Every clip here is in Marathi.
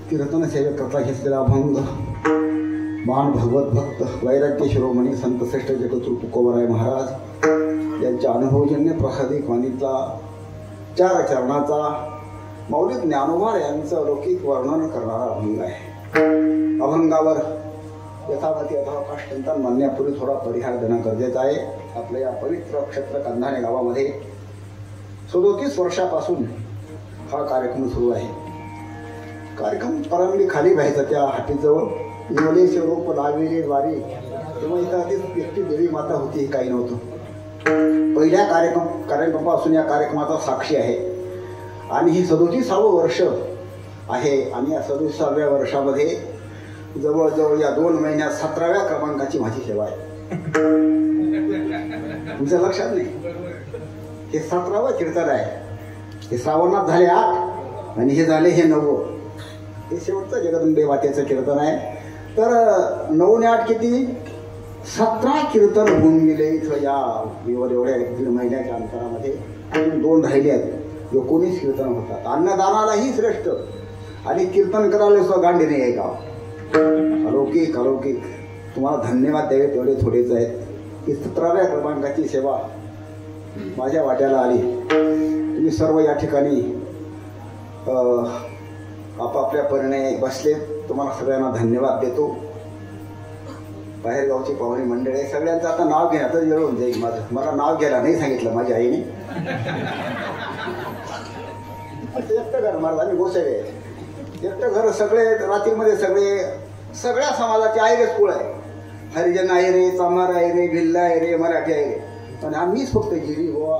कीर्तन सेवे करता घेतलेला अभंग महान भगवत भक्त वैराग्य शिरोमणी संत श्रेष्ठ जगद्गुरु तुकोबराय महाराज यांच्या अनुभवजन्य प्रसादिक वाणीतला चार चरणाचा मौलिक ज्ञानोबा यांचं अलौकिक वर्णन करणारा अभंग आहे. अभंगावर यथावती यथावकाश चिंतन मानण्यापूर्वी थोडा परिहार देणं गरजेचं आहे. आपल्या या पवित्र क्षेत्र कंधाणे गावामध्ये 37 वर्षापासून हा कार्यक्रम सुरू आहे. कार्यक्रम परंबी खाली व्हायचा त्या हाटीजवळ निवलेचे रोप लावलेले द्वारी, तेव्हा इथं आधीच एकटी देवी माता होती, काही नव्हतं. पहिल्या कार्यक्रमापासून या कार्यक्रमाचा साक्षी आहे आणि ही 37वे वर्ष आहे. आणि या 37व्या वर्षामध्ये जवळजवळ या 2 महिन्यात 17व्या क्रमांकाची माझी सेवा आहे. तुमच्या लक्षात नाही, हे 17वं कीर्तन आहे. हे श्रावणात झाले 8 आणि हे झाले हे 9. हे शेवटचं जगदंबे मातेचं कीर्तन आहे. तर 9 आणि 8 किती, 17 कीर्तन होऊन गेले इथं या एवढ्या 1.5 महिन्याच्या अंतरामध्ये. अजून 2 राहिले आहेत. 19 कीर्तन होतात. अन्नदानालाही श्रेष्ठ आणि कीर्तन करायला सुद्धा गांडी नाही आहे गाव. अलौकिक अलौकिक. तुम्हाला धन्यवाद द्यावे तेवढे थोडेच आहेत की 17व्या क्रमांकाची सेवा माझ्या वाट्याला आली. तुम्ही सर्व या ठिकाणी आपापल्या परीने बसले. तुम्हाला सगळ्यांना धन्यवाद देतो. बाहेरगावची पाहुणी मंडळी आहे, सगळ्यांचं आता नाव घ्या. आता जळून जाईल माझं. मला नाव घ्यायला नाही सांगितलं माझ्या आईने. एकटं घर महाराज, आम्ही गोसावे एकटं घर. सगळे रात्रीमध्ये सगळ्या समाजाचे आयरेच कुळ आहे. हरिजन आयरे, चामार आयरे, भिल्ला आयरे, मराठी आयरे. पण आम्हीच फक्त गिरी बुवा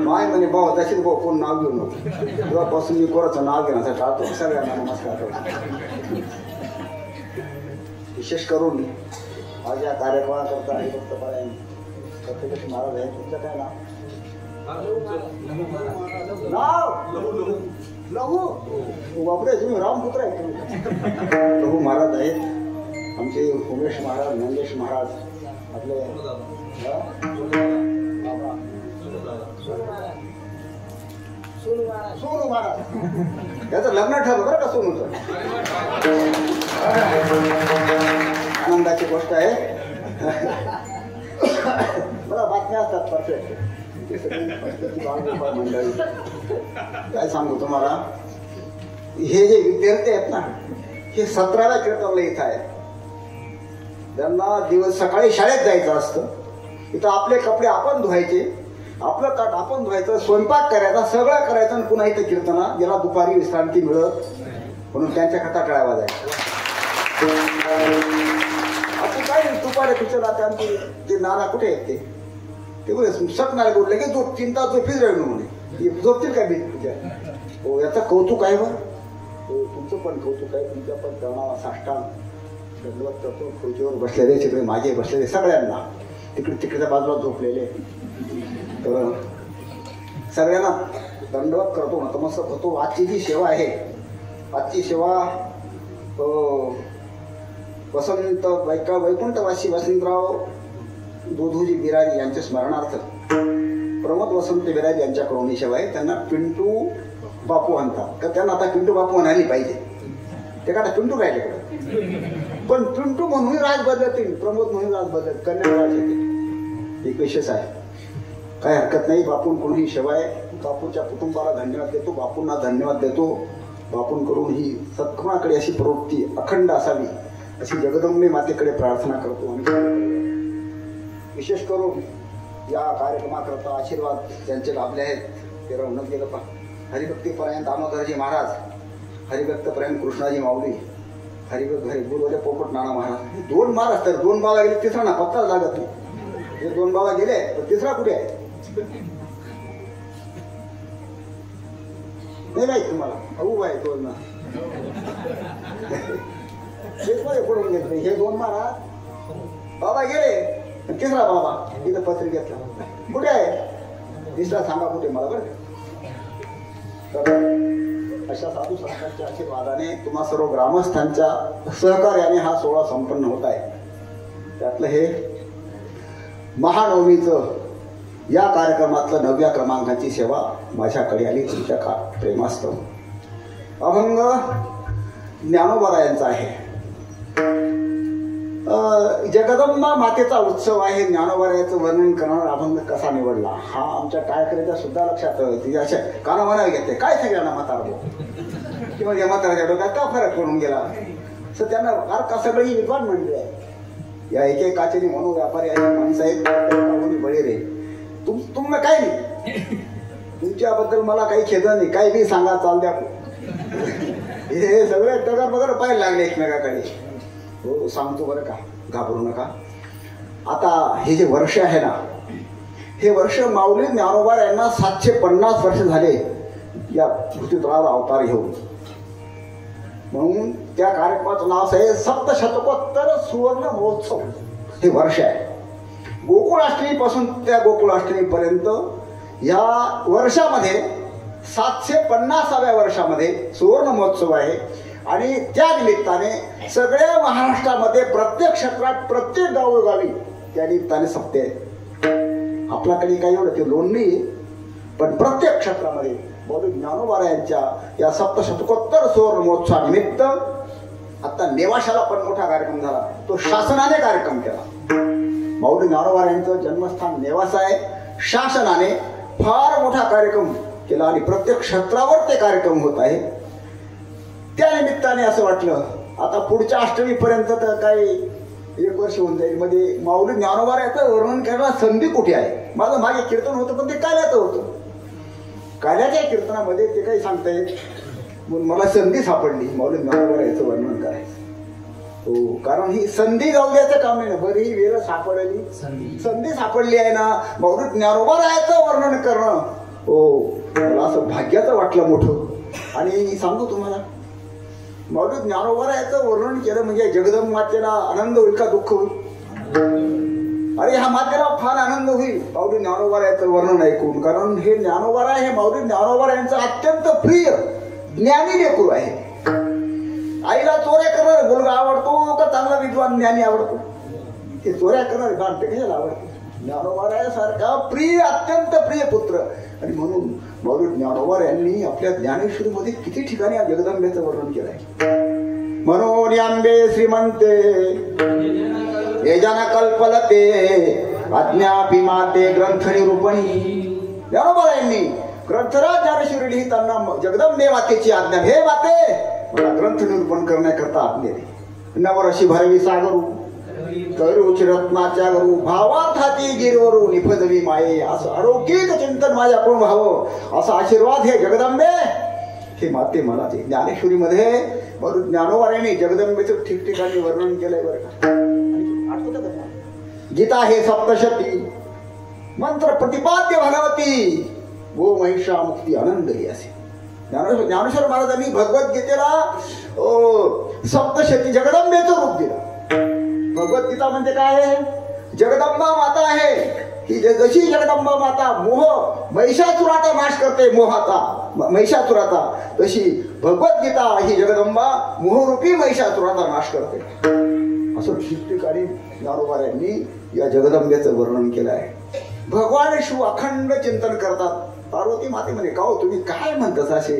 माय म्हणे भाऊ तशीच भाऊ कोण नाव घेऊ नको. तेव्हापासून मी कोणाचं नाव घेण्याचं टाळतो. सगळ्यांना नमस्कार करतो. विशेष करून माझ्या कार्यक्रमाकरता हरिभक्तपरायण सत्यकेश महाराज आहे. तुमचं काय नाव? लहू बापरे, तुम्ही रामपुत्र आहे. लहू महाराज आहेत. आमचे उमेश महाराज, नंदेश महाराज, आपले सोनू महाराज. याचं लग्न ठरलं बरं का सोनूचं. आनंदाची गोष्ट आहे. बरं, बातम्या असतात परफेक्ट. मंडळी काय सांगू तुम्हाला, हे जे विद्यार्थी आहेत ना, हे 17व्या कीर्तनला इथं आहेत. त्यांना दिवस सकाळी शाळेत जायचं असतं. इथं आपले कपडे आपण धुवायचे, आपलं ताट आपण धुवायचं, स्वयंपाक करायचा, सगळं करायचं आणि पुन्हा इथं कीर्तना, ज्याला दुपारी विश्रांती मिळत म्हणून त्यांच्याकरता टाळ्या वाजायच्या. आता काय दुपारी पिक्चर ते नाना कुठे आहेत ते बोले सटणारे बोलले की जो चिंता झोपीच राहील म्हणे. झोपतील काय बीज तुझ्या. हो, याचं कौतुक आहे बरं. तुमचं पण कौतुक आहे. तुमच्या पण तणावा साष्टांग दंडवत करतो. खुर्चीवर बसलेले, तिकडे माझे बसलेले, सगळ्यांना तिकडच्या बाजूला झोपलेले. तर सगळ्यांना दंडवत करतो, नतमस्तक होतो. आजची जी सेवा आहे, आजची सेवा वसंत वैकुंठवासी वसंतराव दोधूजी बिराजी यांच्या स्मरणार्थ प्रमोद वसंत बिराजी यांच्याकडून ही सेवा आहे. त्यांना पिंटू बापू म्हणतात. तर त्यांना आता पिंटू बापू म्हणाली पाहिजे. ते का पिंटू राहिले पण पिंटू म्हणून राज बदलतील, प्रमोद म्हणून राज बदलत, कन्या राज येते. एक विशेष आहे, काय हरकत नाही. बापूंकडून ही सेवा आहे. बापूच्या कुटुंबाला धन्यवाद देतो, बापूंना धन्यवाद देतो. बापूंकडून ही सत्कर्माकडे अशी प्रवृत्ती अखंड असावी अशी जगदंबे मातेकडे प्रार्थना करतो. आणि विशेष करून या कार्यक्रमाकरता आशीर्वाद ज्यांचे लाभले आहेत ते राहूनच गेलं. पण हरिभक्तीपर्यंत दामोदरजी महाराज, हरिभक्तपर्यंत कृष्णाजी माऊली, गुरुवाले पोपट नाना महाराज. 2 महाराज, तर 2 बाबा गेले, तिसरा ना पत्ता लागत नाही. हे 2 बाबा गेले तर तिसरा कुठे आहे नाही माहीत तुम्हाला. भाऊ आहे 2 ना पडून घेतले. हे 2 महाराज बाबा गेले, तिसरा बाबा इथं पत्रिकेतला कुठे आहे, तिसरा सांगा कुठे मला बरं. अशा साधू संतांच्या आशीर्वादाने तुम्हा सर्व ग्रामस्थांच्या सहकार्याने हा सोहळा संपन्न होत आहे. त्यातलं हे महानवमीचं या कार्यक्रमातलं 9व्या क्रमांकाची सेवा माझ्याकडे आली तुमच्या प्रेमास्तव. अभंग ज्ञानोबरायांचा आहे. जगदंबा मातेचा उत्सव आहे. ज्ञानोबरायाचं वर्णन करणारा अभंग कसा निवडला हा आमच्या टाळकरीच्या सुद्धा लक्षात तिच्या अशा काना म्हणावे घेते काय सगळ्यांना म्हातारलो किंवा या म्हाताऱ्याच्या डोक्यात का फरक पडून गेला असं त्यांना फार का सगळी विद्वान म्हणले आहे. या एकेकाचे म्हणून व्यापारी आहे माणसं आहेत बळी रे तुम्हाला काय नाही तुमच्याबद्दल मला काही खेदन नाही काही बी सांगा चाल द्या. हे सगळे टगर बगर पाहायला लागले एकमेकाकडे. हो सांगतो बरं का घाबरू नका. आता हे जे वर्ष आहे ना हे वर्ष माऊली ज्ञानोबा यांना 750 वर्ष झाले या पृथ्वीतळावर अवतार घेऊन. म्हणून त्या कार्यक्रमाचं नाव आहे सप्तशतकोत्तर सुवर्ण महोत्सव. हे वर्ष आहे. गोकुळाष्टमीपासून त्या गोकुळाष्टमीपर्यंत या वर्षामध्ये 750व्या वर्षामध्ये सुवर्ण महोत्सव आहे. आणि त्या निमित्ताने सगळ्या महाराष्ट्रामध्ये प्रत्येक क्षेत्रात प्रत्येक गावोगावी त्या निमित्ताने सप्ते आहेत. आपल्याकडे काही एवढं ते लोण नाही पण प्रत्येक क्षेत्रामध्ये माऊली ज्ञानोबा यांच्या या सप्तशतकोत्तर सुवर्ण महोत्सवानिमित्त आता नेवाशाला पण मोठा कार्यक्रम झाला. तो शासनाने कार्यक्रम केला. माऊली ज्ञानोबा यांचं जन्मस्थान नेवासा आहे. शासनाने फार मोठा कार्यक्रम केला आणि प्रत्येक क्षेत्रावर ते कार्यक्रम होत आहे. त्या निमित्ताने असं वाटलं आता पुढच्या अष्टमीपर्यंत तर काही 1 वर्ष होऊन जाईल मध्ये माऊली ज्ञानोबा याचं वर्णन करायला संधी कुठे आहे. माझं मागे कीर्तन होतं पण ते काल्याचं होतं. काल्याच्या कीर्तनामध्ये ते काही सांगता येत म्हणून मला संधी सापडली माऊली ज्ञानोबा याचं वर्णन करायचं. हो कारण ही संधी जाऊ द्यायचं काम नाही ना. बरी ही वेळ सापडली संधी सापडली आहे ना माऊली ज्ञानोबा याचं वर्णन करणं. हो मला असं भाग्याचं वाटलं मोठं. आणि सांगू तुम्हाला माऊली ज्ञानोबा याचं वर्णन केलं म्हणजे जगदंबा मातेला आनंद होईल का दुःख होईल. अरे ह्या मातेला फार आनंद होईल माऊली ज्ञानोबा याचं वर्णन ऐकून. कारण हे ज्ञानोबा हे माऊली ज्ञानोबा यांचं अत्यंत प्रिय ज्ञानी लेकरू आहे. आईला चोऱ्या करणारा मुलगा आवडतो का चांगला विद्वान ज्ञानी आवडतो. ते चोऱ्या करणारे भांडते कशाला आवडते. ज्ञानोबा सारखा प्रिय अत्यंत प्रिय पुत्र. आणि म्हणून माऊली ज्ञानोबा यांनी आपल्या ज्ञानेश्वरीमध्ये किती ठिकाणी या जगदंबेचं वर्णन केलंय. म्हणून आंबे श्रीमंते हे जन कल्पलते अज्ञापी माते ग्रंथ निरूपणी. ज्ञानोबा यांनी ग्रंथराज ज्ञानेश्वरी लिहिताना जगदंबे मातेची आज्ञा हे माते मला ग्रंथ निरूपण करण्याकरता आज्ञा दे. नवरशी भरवी सागरू करू रत्नाच्या गरू भावार्थाती गिरवरू निफजवी माये असं अलौकिक चिंतन माझ्याकडून व्हावं असा आशीर्वाद हे जगदंबे हे माते मला ते. ज्ञानेश्वरीमध्ये ज्ञानोबा यांनी जगदंबेचं ठिकठिकाणी वर्णन केलंय बरं का. आठवतं का गीता हे सप्तशती मंत्र प्रतिपाद्य भगवती गो महिषा मुक्ती आनंदली असे. ज्ञानेश्वर महाराजांनी भगवद्गीतेला सप्तशती जगदंबेचं रूप दिलं. भगवद्गीता म्हणजे काय आहे. जगदंबा माता आहे ही जशी जगदंबा माता मोह महिषासुराचा नाश करते मोहाचा महिषासुराचा तशी भगवद्गीता ही जगदंबा मोहरूपी महिषासुराचा नाश करते. असं ठिकठिकाणी ज्ञानोबा यांनी या जगदंबेचं वर्णन केलं आहे. भगवान शिव अखंड चिंतन करतात. पार्वती माते म्हणे का तुम्ही काय म्हणतात असे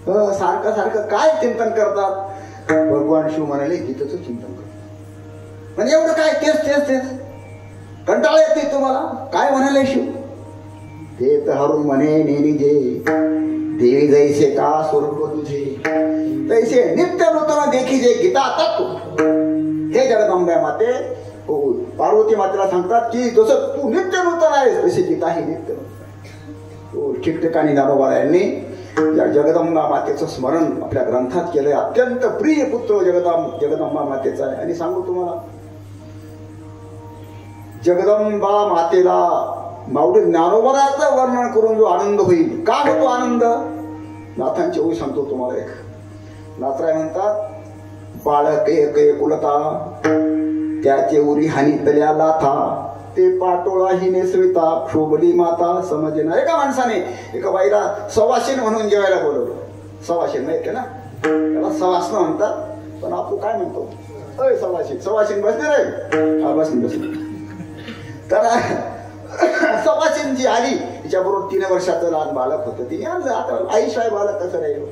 सारखं सारखं काय चिंतन करतात. भगवान शिव म्हणाले गीतेचं चिंतन करतात. म्हणजे एवढं काय तेच तेच तेच कंटाळा येत नाही तुम्हाला. काय म्हणाले शिव ते तर हरून म्हणे नेनिजे देवी जैसे का स्वरूप तुझे तैसे नित्य नूतन देखीजे गीता तत्व. हे जगदंबा माते हो पार्वती मातेला सांगतात की जसं तू नित्य नूतन आहेस तशी गीता ही नित्य नूतन. हो ठिकठिकाणी ज्ञानोबा यांनी या जगदंबा मातेचं स्मरण आपल्या ग्रंथात केलंय. अत्यंत प्रिय पुत्र जगदंबा मातेचा आहे. आणि सांगू तुम्हाला जगदंबा मातेला माऊली ज्ञानोबाचं वर्णन करून जो आनंद होईल का होतो आनंद. नाथांची ओळी सांगतो तुम्हाला एक. नाथराय म्हणतात बाळक एक कुलता त्याचे उरी हानी तल्या लाथा ते पाटोळा ही नेसविता क्षोभली माता समजेना. एका माणसाने एका बाईला सवाशीन म्हणून जेवायला बोलवलं. सवाशीन माहिती ना त्याला सवासनं म्हणतात पण आपण काय म्हणतो अय सवाशीन सवाशीन बसले रे हा बसली बसली. तर सवाशीन जी आली तिच्याबरोबर 3 वर्षाचं लहान बालक होतं. तिने आणलं आता आईशिवाय बालक कसं राहिलं.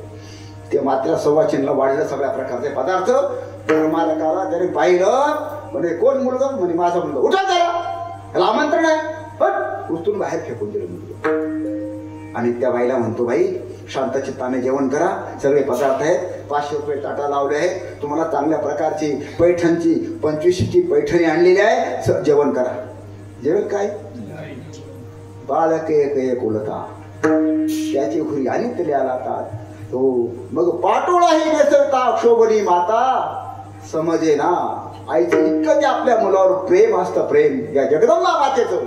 ते मात्र सव्वाचिनला वाढलं सगळ्या प्रकारचे पदार्थ. मालकाला त्याने पाहिलं, म्हणे कोण मुलगा? म्हणे माझा मुलगा. उठा त्याला आमंत्रण आहे, पण उचलून बाहेर फेकून दिलं मुलगा. आणि त्या बाईला म्हणतो, बाई शांत चित्ताने जेवण करा, सगळे पदार्थ आहेत, 500 रुपये टाटा लावले आहेत, तुम्हाला चांगल्या प्रकारची पैठणची 25ची पैठणी आणलेली आहे, जेवण करा. जेवण काय? बालक एक एक उलता त्याची घुरी आणि तरी आला हो. मग पाटोळाही नेसरता क्षोभनी माता, समजे ना आईचं इतकं ते आपल्या मुलावर प्रेम असतं. प्रेम या जगदंबा मातेचं,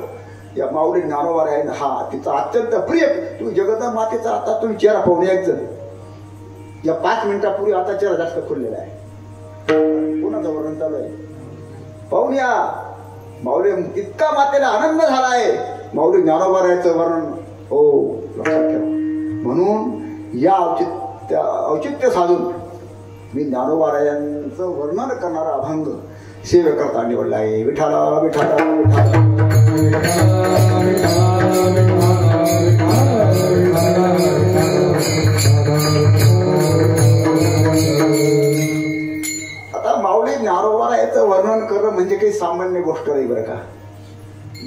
या माऊली ज्ञानोबा आहे हा तिचा अत्यंत प्रिय. तुम्ही जगदंबा मातेचा आता तुम्ही चेहरा पाहून एक जण या 5 मिनिटापूर्वी आता चेहरा जास्त खुललेला आहे. कोणाचं वर्णन चालू आहे पाहून या. माऊली इतका मातेला आनंद झाला आहे माऊली ज्ञानोबारायचं वर्णन. हो लक्षात ठेवा. म्हणून या औचित्य साधून मी ज्ञानोबारायांचं वर्णन करणारा अभंग सेवेकरता निवडला आहे. विठाला विठाला आता माऊली ज्ञानोबारायांचं वर्णन करणं म्हणजे काही सामान्य गोष्ट नाही बरं का.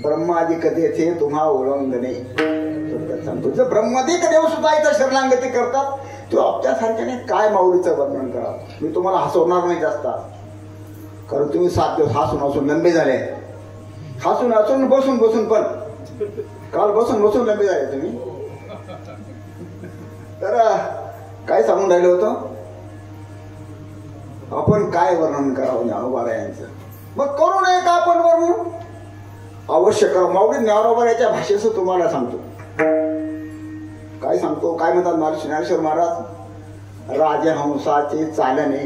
ब्रह्मादी कथेचे तुम्हा ओळंगणे सांगतो. जर ब्रह्मादिक देव सुद्धा इथं शरणागती करतात, तो आपल्यासारख्याने काय माऊलीचं वर्णन करा. मी तुम्हाला हसवणार नाही जास्त, कारण तुम्ही 7 दिवस हसून हसून लंबे झाले. हसून हसून बसून बसून पण काल बसून बसून लंबे झाले तुम्ही. तर काय सांगून राहिलं होतं आपण, काय वर्णन करावं ज्ञानोबारायांचं. मग करू नये का आपण वर्णन? अवश्य करा. माऊली ज्ञानोबाराच्या भाषेचं तुम्हाला सांगतो. काय सांगतो, काय म्हणतात ज्ञानेश्वर महाराज, राजहंसाचे चालणे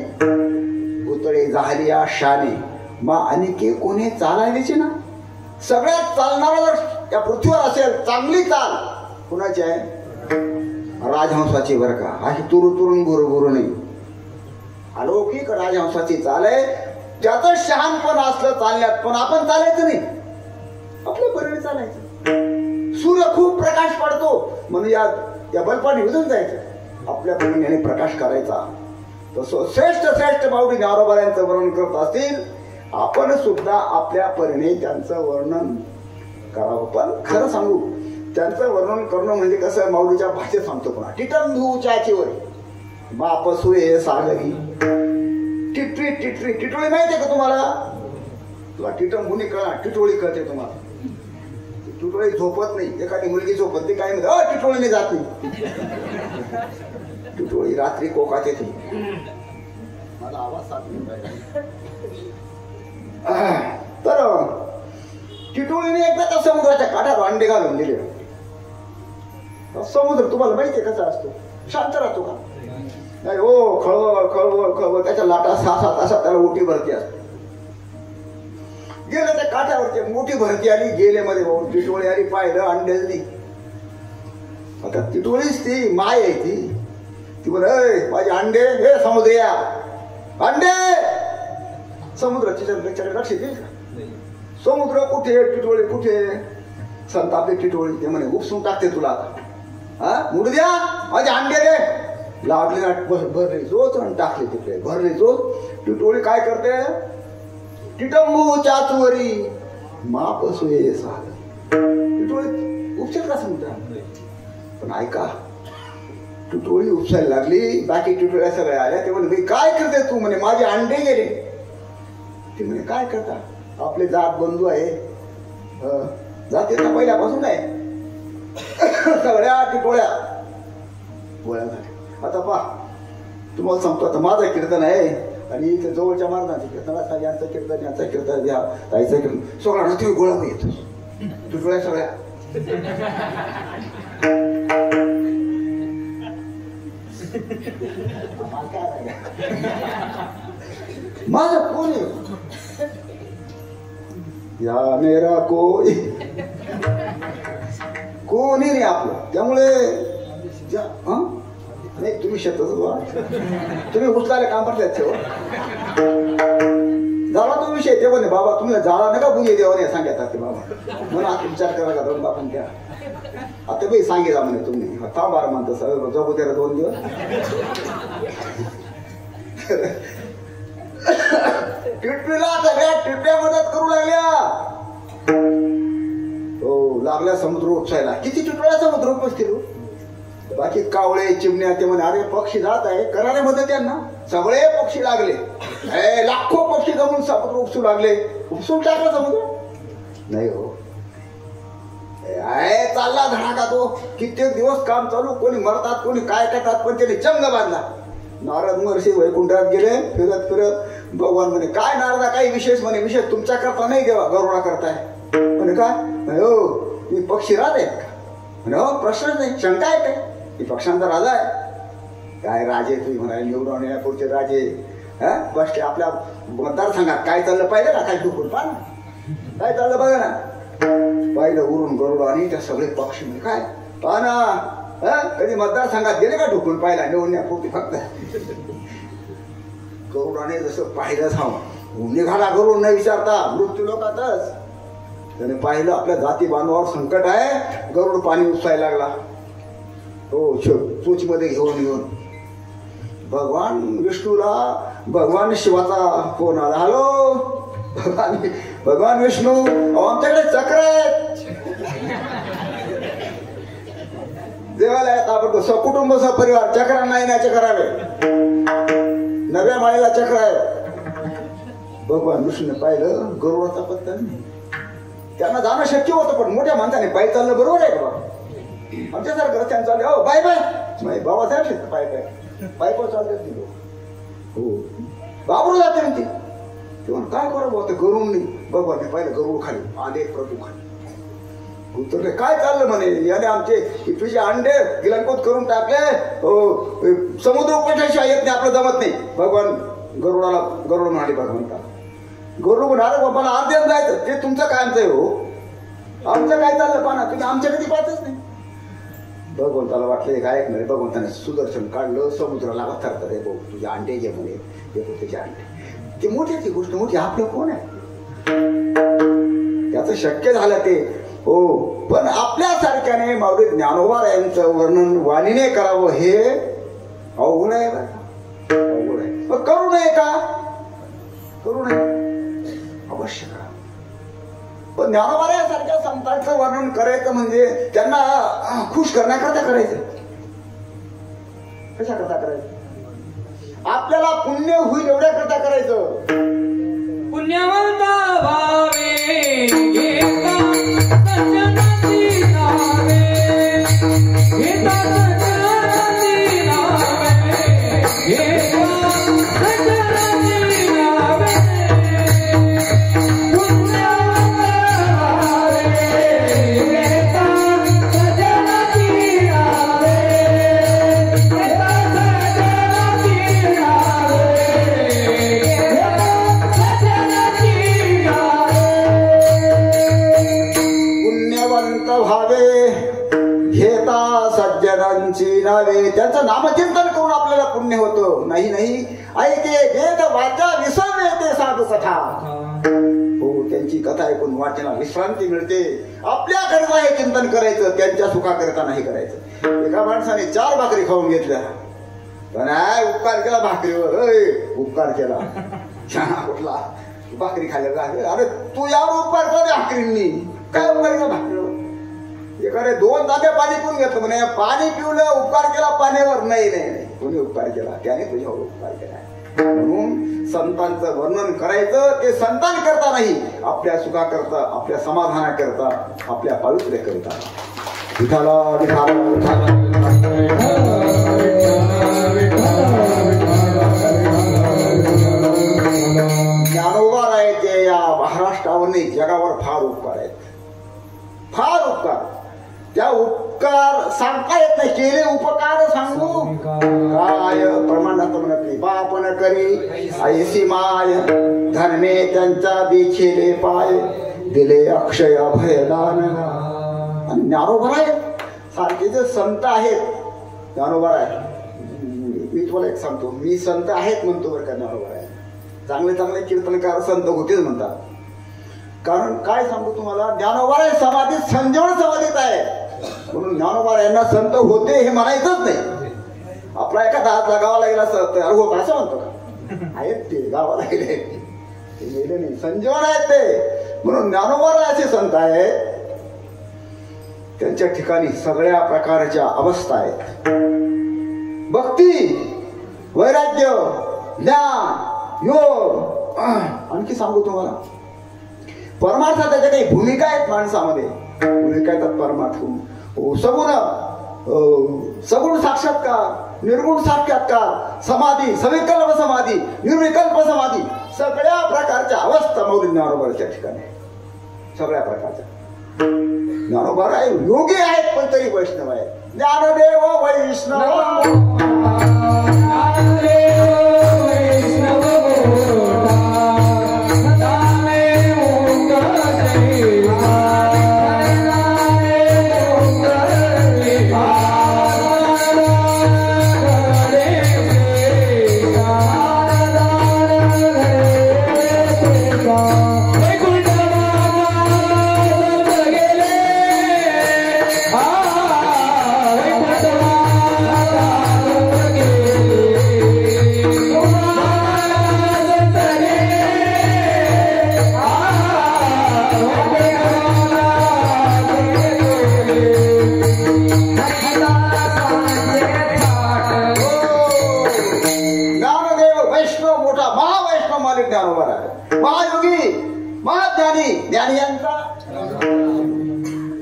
पुतळे झालिया शाने, मा अनिके कोणी चालायचे ना. सगळ्यात चालणारा जर या पृथ्वीवर असेल चांगली चाल कुणाची आहे? राजहंसाची बरं का. अशी तुरु तुरून गुरु गुरु नाही. अलौकिक राजहंसाची चाल आहे. त्याचं शहाणपण असलं चालण्यात, पण आपण चालायचं नाही, आपल्या परीने चालायचं. सूर्य खूप प्रकाश पडतो म्हणून या बल्बाने विझून जायचं, आपल्या परीने प्रकाश करायचा. तसं श्रेष्ठ श्रेष्ठ माऊली ज्ञानोबारायांचं वर्णन करत असतील, आपण सुद्धा आपल्या परीने त्यांचं वर्णन करावं. पण खरं सांगू, त्यांचं वर्णन करणं म्हणजे कसं, माऊलीच्या भाषेत सांगतो पुन्हा. टिटंधूच्याचीवर मापसुये सागरी टिटरी टिटरी. टिटोळी माहिती आहे का तुम्हाला? तुला टिटंभुनी कळा, टिटोळी कळते तुम्हाला. टिटोळी झोपत नाही. एखादी मुलगी झोपत ती काय म्हणते, टिटोळीने जात नाही. टिटोळी रात्री कोकात येते. मला आवाज साथ नाही. तर टिटोळीने एकदा त्या समुद्राच्या काठावर अंडे घालून दिले. समुद्र तुम्हाला माहितीये कसा असतो, शांत राहतो का नाही? हो, खळवळ खळवळ खळवळ त्याच्या लाटा 6-7 तासात त्याला मोठी भरती असते. गेलं त्या काठावरती, मोठी भरती आली, गेले मध्ये भाऊ टिटोळी आली, पाहिलं अंडे दिली. आता टिटोळीच ती माय आहे ती म्हणे, माझे अंडे हे समुद्रिया अंडे. समुद्र तिच्याकडे लक्ष देईल का? समुद्र कुठे, टिटोळी कुठे? संतापले टिटोळी. ते म्हणे उपसून टाकते तुला, हा मुडू द्या माझे अंडे रे. लावले ना, भरले जोच आणि टाकले तिकडे, भरले जोच. टिटोळी काय करते, टिटंबू चाचवरी मापसुये सागर. टिटोळी उपसत का समुद्र? पण ऐका, टिटोळी उपसायला लागली, बाकी टिटोळ्या सगळ्या आल्या. ते म्हणे काय करते तू? म्हणे माझे अंडे गेले. ते म्हणे काय करता? आपले जात बंधू आहे, जाते ना पहिल्यापासून आहे. सगळ्या टिटोळ्या गोळ्या झाल्या. आता पहा, तुम्हाला सांगतो, आता माझं कीर्तन आहे आणि इथे जवळच्या मार्गाचे कीर्तन, यांचं कीर्तन, यांचं कीर्तन, या ताईचं कीर्तन, सगळ्या तुम्ही गोळा येतो. टिटोळ्या सगळ्या माझं कोण या मेरा कोणी नाही आपलं. त्यामुळे नाही, तुम्ही शेतात तुम्ही उचलायला काम करतायत. झाला तो विषय. ते म्हणे बाबा तुम्ही झाला नका बुली देवाने सांगतात ते बाबा. म्हणून आता विचार करा का बापून त्या आता बाई सांगेला म्हणे तुम्ही थांबार म्हणतो, जगू त्याला 2 दिवस. टिटवीला सगळ्या टिटव्या मदत करू लागल्या. हो लागल्या समुद्र उपसायला. किती टिटव्या समुद्र उपसतील. बाकी कावळे चिमण्या ते म्हणे अरे पक्षी जात आहे करारे मध्ये त्यांना. सगळे पक्षी लागले. लाखो पक्षी जमून समुद्र उपसू लागले. उपसून टाकला समुद्र नाही हो. चालला धडाका तो. कित्येक दिवस काम चालू. कोणी मरतात कोणी काय करतात पण त्याने चंग बांधला. नारद महर्षी वैकुंठात गेले. फिरत फिरत भगवान म्हणे काय नारदा काही विशेष. म्हणे विशेष तुमच्या करता नाही देवा गरुडा करताय. म्हणे काय हो मी पक्षी राहते म्हणे हो प्रश्नच नाही शंका आहे काय. मी पक्षांचा राजा आहे. काय राजे तुम्ही म्हणाले निवडून येण्यापुरचे राजे. बस आपल्या मतदारसंघात काय चाललं पाहिजे ना. काय दुखून पहा ना काय चाललं बघा ना. पाहिलं उरून गरुड आणि त्या सगळे पक्षी म्हणजे काय पहा ना. कधी मतदारसंघात गेले का ढुकून पाहिला निवडण्यापुरती फक्त. गरुडाने जसं पाहिलं सांग निघाला गरुड न विचारता मृत्यू लोकातच. त्याने पाहिलं आपल्या जाती बांधवावर संकट आहे. गरुड पाणी उपसायला लागला. हो चोच मध्ये घेऊन भगवान विष्णूला भगवान शिवाचा फोन आला. हॅलो भगवान विष्णू आमच्याकडे चक्र आहेत. देवाला येत आपण सकुटुंब सपरिवार चक्र नाही न्यायचे करावे. नव्या माळेला चक्र आहे. भगवान विष्णूने पाहिलं गरुडाचा पत्ता नाही. त्यांना जाणं शक्य होतं पण मोठ्या माणसाने पायी चाललं बरोबर आहे का. आमच्यासारखं रस्त्याने चालले हो बाय बाय बाबासाहेब पाय पाय पाय चालले हो बाबरू जाते म्हणते. तेव्हा काय करावं होतं गरुडनी. भगवानने पाहिलं गरुड खाली आले प्रभू खाली उतरले. काय चाललं म्हणे याने आमचे तुझे अंडे गिलंकोत करून टाकले. हो समुद्र उपशाशी येत नाही आपलं जमत नाही. भगवान गरुड म्हणाले भगवंता. गरुड म्हणाले मला अर्ध्यात जायचं ते तुमचं कायमचं आहे हो. आमचं काय चाललं पाना तुम्ही आमच्या कधी पाहतच नाही. भगवंताला वाटलं एक ऐकणार. भगवंताने सुदर्शन काढलं. समुद्राला थरथर रे भाऊ तुझे अंडे जे म्हणे त्याचे अंडे ते मोठ्याची गोष्ट मोठी. आपलं कोण आहे त्याचं शक्य झालं ते हो. पण आपल्यासारख्याने माऊली ज्ञानोबा यांचं वर्णन वाणीने करावं हे अवघड आहे. अवघड आहे. मग करू नये का. करू नये अवश्य करा. पण ज्ञानोबा यासारख्या संतांचं वर्णन करायचं म्हणजे त्यांना खुश करण्याकरता करायचं. कशा करता करायचं. आपल्याला पुण्य होईल एवढ्या करता करायचं. पुण्यवंत भावे घेता सज्जनाची नावे. घेता सज्जनाची नावे. घेता सज्जनाची नावे. पुण्यवंत भावे घेता सज्जनाची नावे. घेता सज्जनाची भावे घेता सज्जनांची नावे. त्यांचं नामचिंतन करून आपल्याला पुण्य होतं. नाही नाही ऐके घेत वाचा विसरणे ते साधू कथा. हो त्यांची कथा ऐकून वाचनाला विश्रांती मिळते. आपल्या करता हे चिंतन करायचं त्यांच्या सुखाकरता नाही करायचं. एका माणसाने 4 भाकरी खाऊन घेतल्या पण उपकार केला भाकरीवर. उपकार केला कुठला भाकरी खाल्ल्या. अरे तू यावर उपकार कर भाकरींनी. काय उपकार केला भाकरीवर. एकाने 2 तांब्या पाणी पिऊन घेतलं म्हणे पाणी पिवलं उपकार केला पाण्यावर. नाही नाही कोणी उपकार केला त्याने तुझ्यावर उपकार केला. म्हणून संतांचं वर्णन करायचं ते संतान करता नाही आपल्या सुखा करता आपल्या समाधाना करता आपल्या पावित्र्य करता. विठाला ज्ञानोबा राहायचे या महाराष्ट्रावर नाही जगावर फार उपकार आहेत. फार उपकार. त्या उपकार सांगता येत नाही. केले उपकार सांगू काय प्रमाणात म्हणत नाही. बापन करी ऐसी माय धर्मे त्यांचा बिछेले पाय. दिले अक्षय अभयदान. आणि ज्ञानोबा सारखे जे संत आहेत. ज्ञानोबा मी तुम्हाला एक सांगतो. मी संत आहेत म्हणतो बरं का. ज्ञानोबा चांगले चांगले कीर्तनकार संत होतेच म्हणतात. कारण काय सांगू तुम्हाला ज्ञानोबा समाधीत संजीवन समाधीत आहे म्हणून ज्ञानोबा यांना संत होते हे म्हणायचंच नाही. आपला एखादा हात लागावा लागेल असं तयार होत असं म्हणतो का. आहेत ते गावाला गेले ते गेले नाही, संजीवन आहेत ते. म्हणून ज्ञानोबा संत आहेत, त्यांच्या ठिकाणी सगळ्या प्रकारच्या अवस्था आहेत. भक्ती, वैराग्य, ज्ञान, योग. आणखी सांगू तुम्हाला, परमार्थात त्याच्या काही भूमिका आहेत माणसामध्ये. भूमिका येतात परमार्थ. सगुण साक्षात्कार, निर्गुण साक्षात्कार, समाधी, सविकल्प समाधी, निर्विकल्प समाधी, सगळ्या प्रकारच्या अवस्था मौली ज्ञानोबाच्या ठिकाणी, सगळ्या प्रकारच्या. ज्ञानोबा आहे योगी आहेत पण तरी वैष्णव आहे. ज्ञानदेव वैष्णव,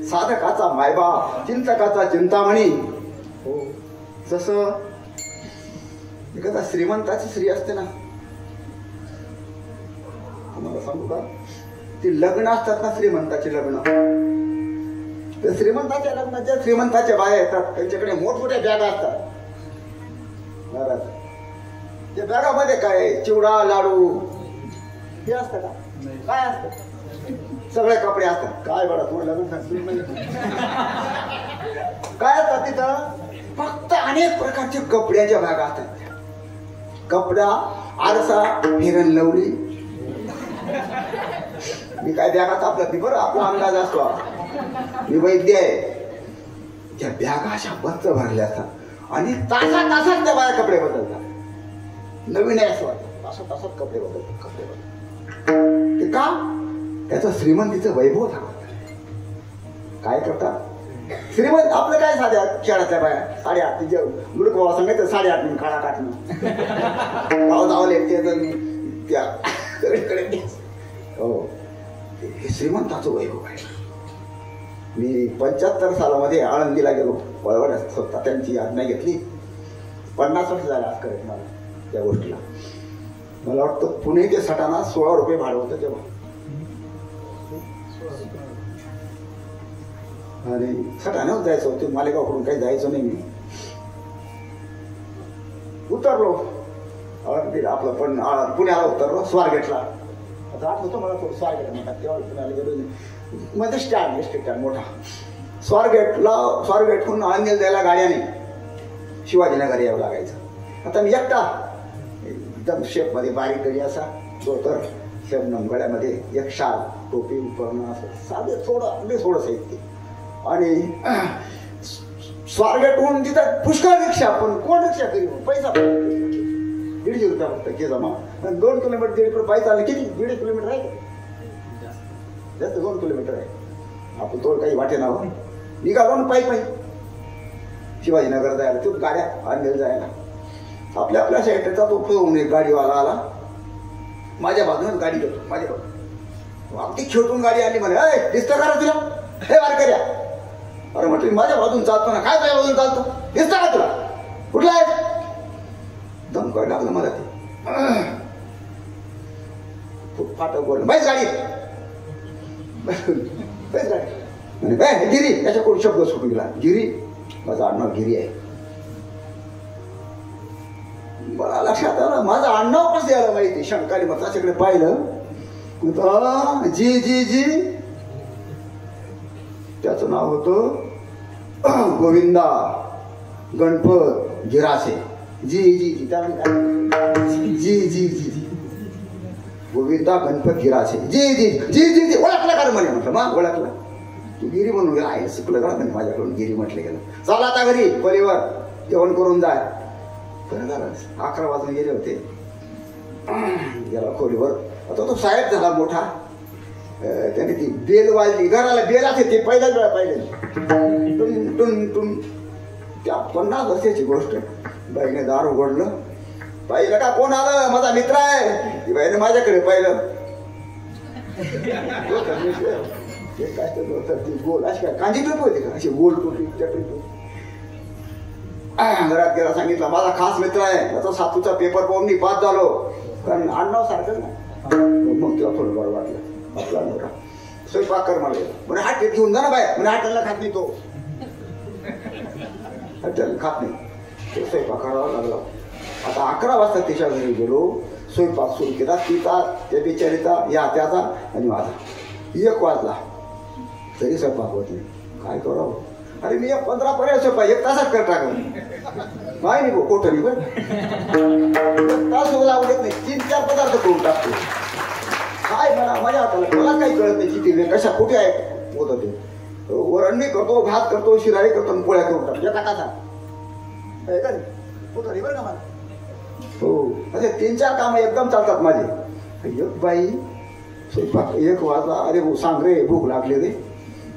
साधकाचा मायबाप, चिंतकाचा चिंतामणी. हो, जसं एखादा श्रीमंताची स्त्री असते ना, तुम्हाला सांगू का, ती लग्न असतात ना, श्रीमंताची लग्न. त्या श्रीमंताच्या लग्नाच्या श्रीमंताच्या बाया येतात, त्यांच्याकडे मोठमोठ्या बॅगा असतात घरात. त्या बॅगामध्ये काय चिवडा, लाडू हे असतं का? काय असतं? सगळे कपडे असतात. काय बरं तुम्हाला काय असतात तिथं? फक्त अनेक प्रकारचे कपड्याच्या बॅगा असतात. कपडा, आरसा, हिरण लवली. मी काय बॅगात आपलं बरं, आपला अंदाज असतो. मी वैद्य आहे. त्या बॅगा अशा बच्च भरल्या असतात आणि तासात त्या बाया कपडे बदलतात. नवीन आहे असं वाटतं, तासात कपडे बदलतात. ते का? त्याचं श्रीमंतीचं वैभव थांबत. काय करतात श्रीमंत? आपलं काय साध्या खेळाच्या बाया 8:30 जेवण मुलक बाबा सांगायचं 8:30 काळा काटणं धावले त्या सगळीकडे. हो, हे श्रीमंताचं वैभव आहे. मी 75 सालामध्ये आळंदीला गेलो. वळवळ स्वतः त्यांची आज्ञा घेतली. 50 वर्ष झाले आज करत मला त्या गोष्टीला. मला वाटतं पुणे ते सटाणा 16 रुपये भाडं होतं तेव्हा. आणि सटाण्यावर जायचं होतं, मालेगावकडून काही जायचं नाही. मी उतरलो आपलं पण पुण्याला उतरलो, स्वारगेटला. आता आठवतं मला तो स्वारगेट म्हणतात. तेव्हा पुण्याला गेलो मध्ये स्टँड मोठा. स्वारगेटहून आळंदीला जायला गाड्याने शिवाजीनगर यावं लागायचं. आता मी एकटा, एकदम शेपमध्ये बारीक गडी असा, धोतर, शबनम गळ्यामध्ये, एक शाल, टोपी उपरणं, असं साधे थोडं साहित्य. आणि स्वारगेटहून तिथं पुष्कळ रिक्षा, पण कोण रिक्षा करी? पैसा 150 रुपया फक्त घे जमा. 2 किलोमीटर 1.5 रुपये पायी चालले. किती? 1.5 किलोमीटर आहे का? जास्त 2 किलोमीटर आहे. आपण थोडं काही वाटे नाव निघालो ना पायी शिवाजीनगर जायला. तो गाड्या आणलेल्या जायला आपल्या साईडचा तो होऊन एक गाडीवाला आला. माझ्या बाजूनच गाडी घेतो, माझ्या बाजून अगदी खेळून गाडी आली. म्हणे दिसतं करा तुला? हे वार कर्या. अरे म्हटलं माझ्या बाजून चालतो ना. काय तुझ्या बाजून चालतो? दिसतं का तुला? कुठला आहे? दम काय लागलं मला ते. फाटक बोललं, बैस गाडी, बैस गाडी. म्हणे काय गिरी? याच्याकडून शब्द सुटून गेला. गिरी? माझं आडनाव गिरी आहे. मला लक्षात आलं माझं आडनाव कसं यायला माहिती. शंकाने मग त्याच्याकडे पाहिलं. जी जी जी त्याचं नाव होतं गोविंदा गणपत गिरासे. जी जी जी जी जी जी गोविंदा गणपत गिरासे. जी जी जी जी जी ओळखलं का म्हणे. म्हटलं मग ओळखलं. तू गिरी म्हणून गेला आहे. चुकलं का म्हणे माझ्याकडून गिरी म्हटलं गेलं. चला आता घरी खोलीवर जेवण करून जाय. 11 वाजून गेले होते. गेला खोलीवर. आता तो साहेब झाला मोठा. त्याने ती बेल वाजली, घराला बेल असे ते पहिल्याच वेळा पाहिजे. टुन टुन टुन. त्या 50 वर्षाची गोष्ट. बाईने दार उघडलं. पाहिलं का कोण आलं? माझा मित्र आहे. ती बाईने माझ्याकडे पाहिलं. गोल अशी काय कांजी टोपी होती का? अशी गोल टोपी चटणी टोपी. घरात गेला, सांगितलं माझा खास मित्र आहे, त्याचा 7वीचा पेपर पाहून मी पास झालो. कारण आडनाव सारखं ना. मग तिला थोडं बरं वाटलं. आपला नवरा स्वयंपाक कर मला. म्हणे हात घेऊन जा ना बाय. म्हणे हॉटेलला खात नाही तो. हॉटेल खात नाही. तो स्वयंपाक करावा लागला. आता 11 वाजता तिच्या घरी गेलो. स्वयंपाक सुरू केला. तिचा, त्या बिचारीचा, या त्याचा आणि माझा. 1 वाजला तरी स्वयंपाक होत नाही. काय करावं? अरे मी 15 पर्याय स्वयंपाक 1 तासात कर टाकलं. माही नाही कोठं नाही बरं. 1 तास लावू देत नाही. 3-4 पदार्थ करून टाकतो. काय माझ्या हाताला मला काही कळत नाही. किती कशा कुठे आहे होत ते. वरण मी करतो, भात करतो, शिराळी करतो आणि पोळ्या करून टाकतो. एका तासात कुठं नाही बरं का मला. हो असे 3-4 कामं एकदम चालतात माझे. एक बाई स्वयंपाक 1 वाजला. अरे भाऊ सांग रे, भूक लागली रे.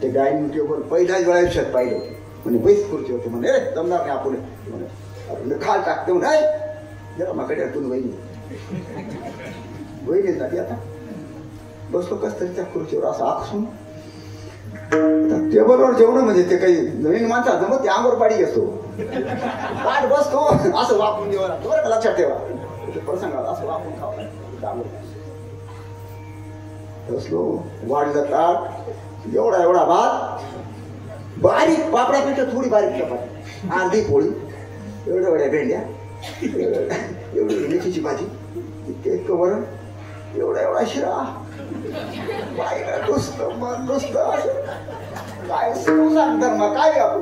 ते डायनिंग टेबल पहिल्याच वेळा आयुष्यात पाहिलं. म्हणे बैस खुर्ची होते. म्हणे जमणार नाही आपण. म्हणे खाल टाकते. म्हणे जरा माकडे तुम्ही वहिनी झाली. आता बसलो कस तरी त्या खुर्चीवर असं आखसून. टेबलवर जेवणं म्हणजे ते काही नवीन माणसा जमत ते अंगावर पाडी असतो. पाठ बसतो असं वापरून जेवण. बरं का लक्षात ठेवा. प्रसंगाला असं वापरून खावा. बसलो, वाढलं ताट. एवढा भात, बारीक पापड्यापेक्षा थोडी बारीक चपाती, अर्धी पोळी, एवढ्या भेंड्या, एवढी मेथीची भाजी, इतकं वरण, एवढा शिरा. बाईला नुसतं असं काय सांगतात मग काय आपण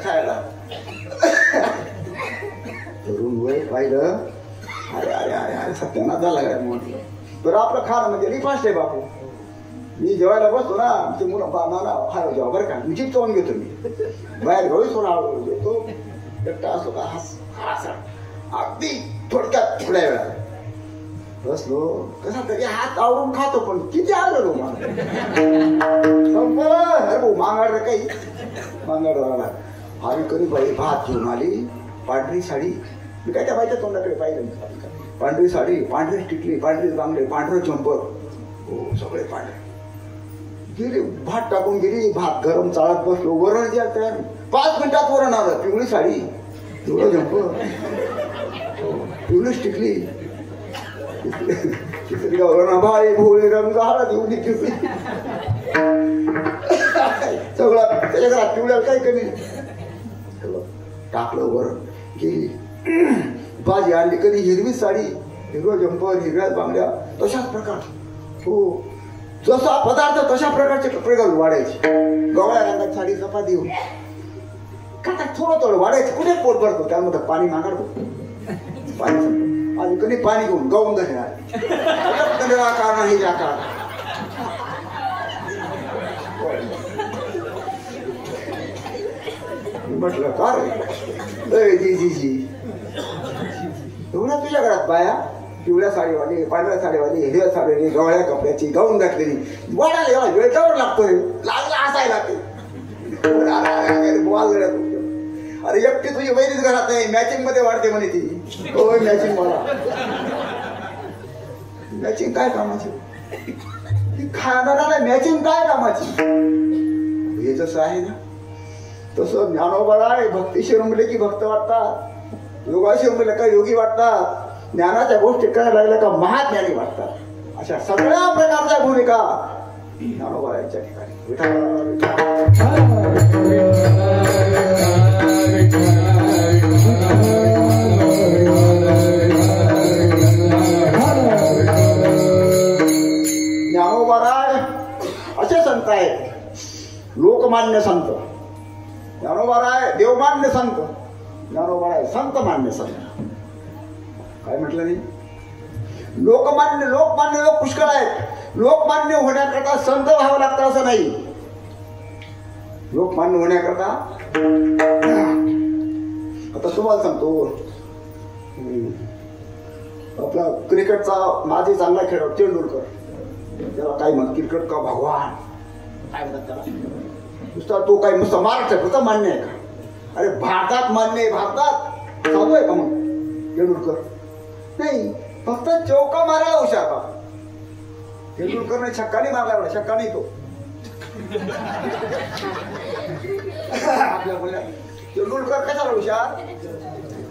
खायला. तरुण वय पाहिलं. अरे अरे अरे अरे सत्यानाश झाला काय म्हटलं. तर आपलं खाणं म्हणजे लई फास्ट आहे बापू. मी जेवायला बसतो ना, ते मुलं नाना हाय जेव्हा बरं का, मी चिप चावून घेतो. मी बाहेर घेऊन थोडा आवडून घेतो. एकटा असतो का हास अगदी थोडक्यात थोड्या वेळा बसलो. कसा तरी हात आवडून खातो. पण किती आवडलो अरे मांगाड रे काही मांगाड राहणार. आम्ही कधी बाई भात घेऊन आली. पांढरी साडी. मी काय त्या बाईच्या तोंडाकडे पाहिलं. पांढरी साडी, पांढरी टिकली, पांढरी बांगडे, पांढरं चंपर. हो सगळे पांढरे. गेली भात टाकून गेली. भात गरम चाळत बसलो. वरण जे तयार 5 मिनिटात वरण आलं. पिवळी साडी, पिवळं चंपर, पिवळीच टिकली. भाई भोळे रंग हळद एवढी पिवळी. सगळं त्याच्या घरात पिवळ्याला काही कमी. टाकलं वरण. गेली भाजी आणली. कधी हिरवी साडी, हिरवं जंपर, हिरव्या बांगड्या, तशाच प्रकार. हो जसा पदार्थ तशा प्रकारचे कपडे घालून वाढायचे. गवळ्या रंगाची साडी, चपाती घेऊन काटा थोडं वाढायचं. कुठे पोट भरतो. त्यामध्ये पाणी मागाडतो. पाणी संपलं. आणि कधी पाणी घेऊन गाऊन घालणार कारण हे जाकार. म्हटलं का रे जी एवढ्या तुझ्या घरात बाया पिवळ्या साडीवाली, पांढऱ्या साडीवाली, हिरव्या साडीवाली, गवळ्या कपड्याची, गाऊन घातलेली. वाढायला एवढा वेळ जवळ लागतोय. लागला असायला ते. अरे एकटी तुझी वैरीच घरात नाही. मॅचिंग मध्ये वाढते म्हणे ती. होय मॅचिंग मला. मॅचिंग काय कामाची? खाणारा मॅचिंग काय कामाची? हे जसं आहे ना तसं ज्ञानोबा आहे. भक्ती शिरमले की भक्त वाटतात. योगा शिरमले का योगी वाटतात. ज्ञानाच्या गोष्टी करायला लागल्या का महाज्ञानी वाटतात. अशा सगळ्या प्रकारच्या भूमिका ज्ञानोबा यांच्या ठिकाणी. ज्ञानोबाराय असे संत आहेत. लोकमान्य संत. ज्ञानोबाराय देवमान्य संत. ज्ञानोबाराय संत मान्य संत. काय म्हटलं नाही. लोकमान्य लोक पुष्कळ आहेत. लोकमान्य होण्याकरता संत व्हावं लागतं असं नाही. लोकमान्य होण्याकरता तुम्हाला सांगतो आपला क्रिकेटचा माझी चांगला खेळाडू तेंडुलकर, त्याला काय म्हणत क्रिकेट का भगवान काय म्हणतात त्याला, नुसता तो काय नुसता महाराष्ट्रात मान्य आहे का? अरे भारतात मान्य आहे, भारतात चालू आहे का मग तेंडुलकर? नाही, फक्त चौका मारायला हुशार का? तेंडुलकरने छक्का नाही मारला, एवढा छक्का नाही तो आपल्या बोलल्या तेंडुलकर कशाला हुशार?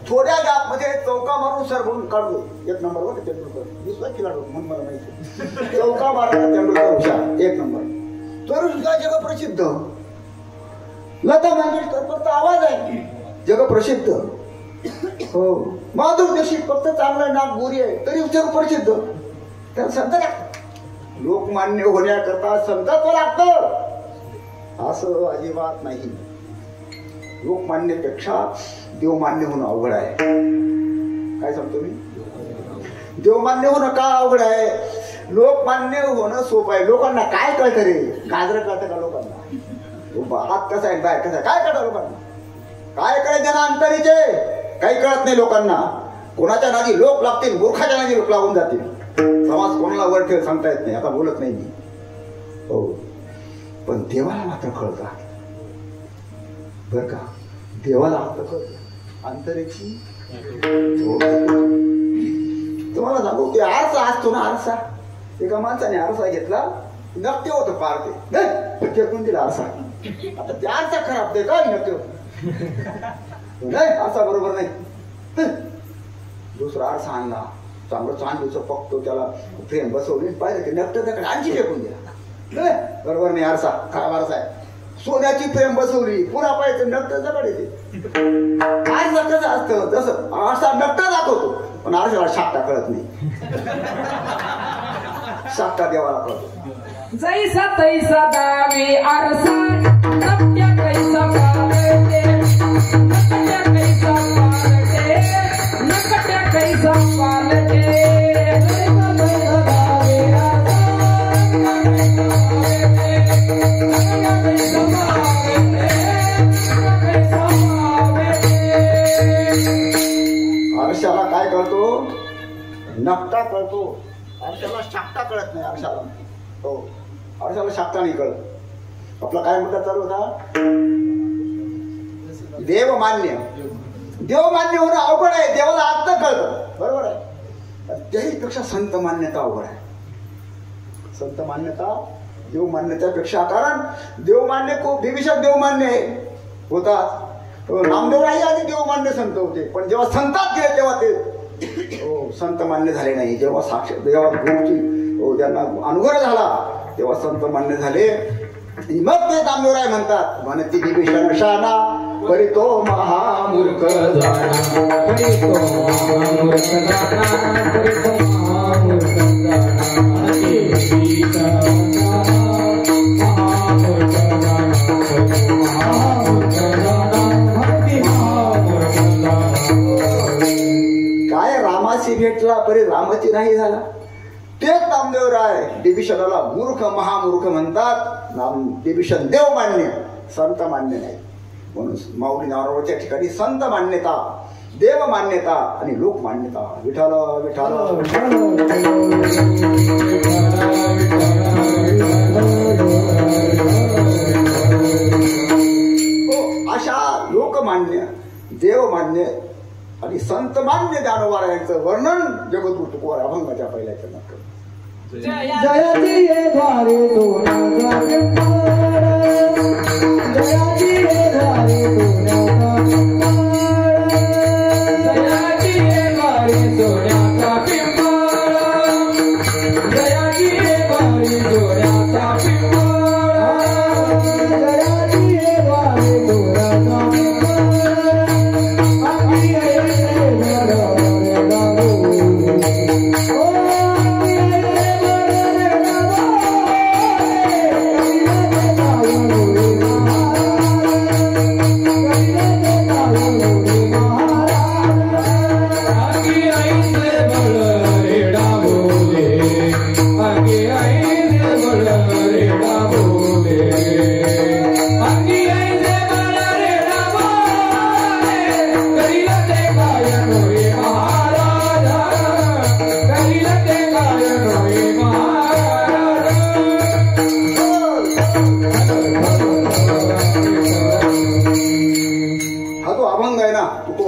थोड्या गॅप मध्ये चौका मारून सर म्हणून काढलो एक नंबर वर तेंडुलकर, दुसरा खेळाडू म्हणून मला माहिती, चौका मारायला तेंडुलकर हुशार एक नंबर. तर सुद्धा जगप्रसिद्ध लता मंगेशकर फक्त आवाज आहे जगप्रसिद्ध. हो, माधुरी दीक्षित फक्त चांगलं नाक गोरी आहे तरी जगप्रसिद्ध. त्याला संत लागतं, लोकमान्य होण्याकरता संतत्व लागतं असं अजिबात नाही. लोकमान्यपेक्षा देवमान्य होणं अवघड आहे. काय सांगतो मी? देवमान्य होणं का अवघड आहे? लोकमान्य होणं सोपं आहे. लोकांना काय कळतं रे? गाजर कळतं का लोकांना? हात कसा आहे, बाय कसा आहे, काय कळतं लोकांना? काय कळायचं ना अंतरीचे? काही कळत नाही लोकांना. कोणाच्या नादी लोक लागतील, मूर्खाच्या नादी लोक लागून जातील. समाज कोणाला वर ठेव सांगता येत नाही, आता बोलत नाही मी. हो, पण देवाला मात्र कळतं बर का? देवाला आता कळतं अंतरेची. तुम्हाला सांगू ते आरसा असतो ना, आरसा एका माणसाने आरसा घेतला, नकटे होतं पार ते फेकून दिला आरसा. आता ते आरसा खराब ते काय नकटे होत नाही, आरसा बरोबर नाही. दुसरा आरसा आणला, चांगलं चांदीचं पक्तो त्याला फ्रेम बसवली, पाहिजे ते नकटे त्याकडे आणखी फेकून दिला. बरोबर नाही, आरसा खराब आरसा आहे. सोन्याची फ्रेम बसवली, पुन्हा पाहिजे नकट जवळ येते. आरसा कसं असतं तसं आरसा नकटा दाखवतो, पण आरशाला शाक्का कळत नाही. शाक्का देवाला कळतो. जैसा तैसा दावे आरसा, नकट्या कैसा पालटे, नकट्या कैसा पालटे, नकट्या कैसा पालटे. जैसा तैसा दावे आरसा, नकट्या कैसा पालटे, कैसा पालटे. आरशाला काय कळतो? नकटा कळतो. आरशाला शाक्का कळत नाही. आरशाला हो, आरशाला शाक्का नाही कळत. आपला काय मुद्दा चालू होता? देवमान्य. देवमान्य होणं अवघड आहे. देवाला आत्ता कळतं, बरोबर आहे. त्याहीपेक्षा संत मान्यता अवघड आहे. संत मान्यता देवमान्यतापेक्षा, कारण देवमान्य खूप विभीषक देवमान्य आहे होता. नामदेवराही आधी देवमान्य संत होते, पण जेव्हा संतात गेले तेव्हा ते संत मान्य झाले नाही. जेव्हा साक्षात जेव्हा गुरुची त्यांना अनुभव झाला तेव्हा संत मान्य झाले. मग ते नामदेवराय म्हणतात, म्हणती विभीषण शाना परी तो महामूर्ख जाना, परी तो महामूर्ख जाना, परी तो महामूर्ख काय रामाची भेटला परी रामाची नाही झाला. तेच नामदेवराय विभीषणाला मूर्ख महामूर्ख म्हणतात. विभीषण देवमान्य, संत मान्य नाही. म्हणून माऊली नावाच्या ठिकाणी संत मान्यता, देव मान्यता आणि लोक मान्यता. विठाल विठाल अशा लोकमान्य, देवमान्य आणि संतमान्य जानवारायांचं वर्णन जगद्गुरु तुकोबार अभंगाच्या पहिल्या चरणात करतो. जयाची ये द्वारे दोनाचा पिंपळ, जयाची ये द्वारे दोनाचा पिंपळ, जयाची ये द्वारे दोनाचा पिंपळ, जयाची ये द्वारे दोनाचा पिंपळ, जयाची ये द्वारे दोनाचा पिंपळ.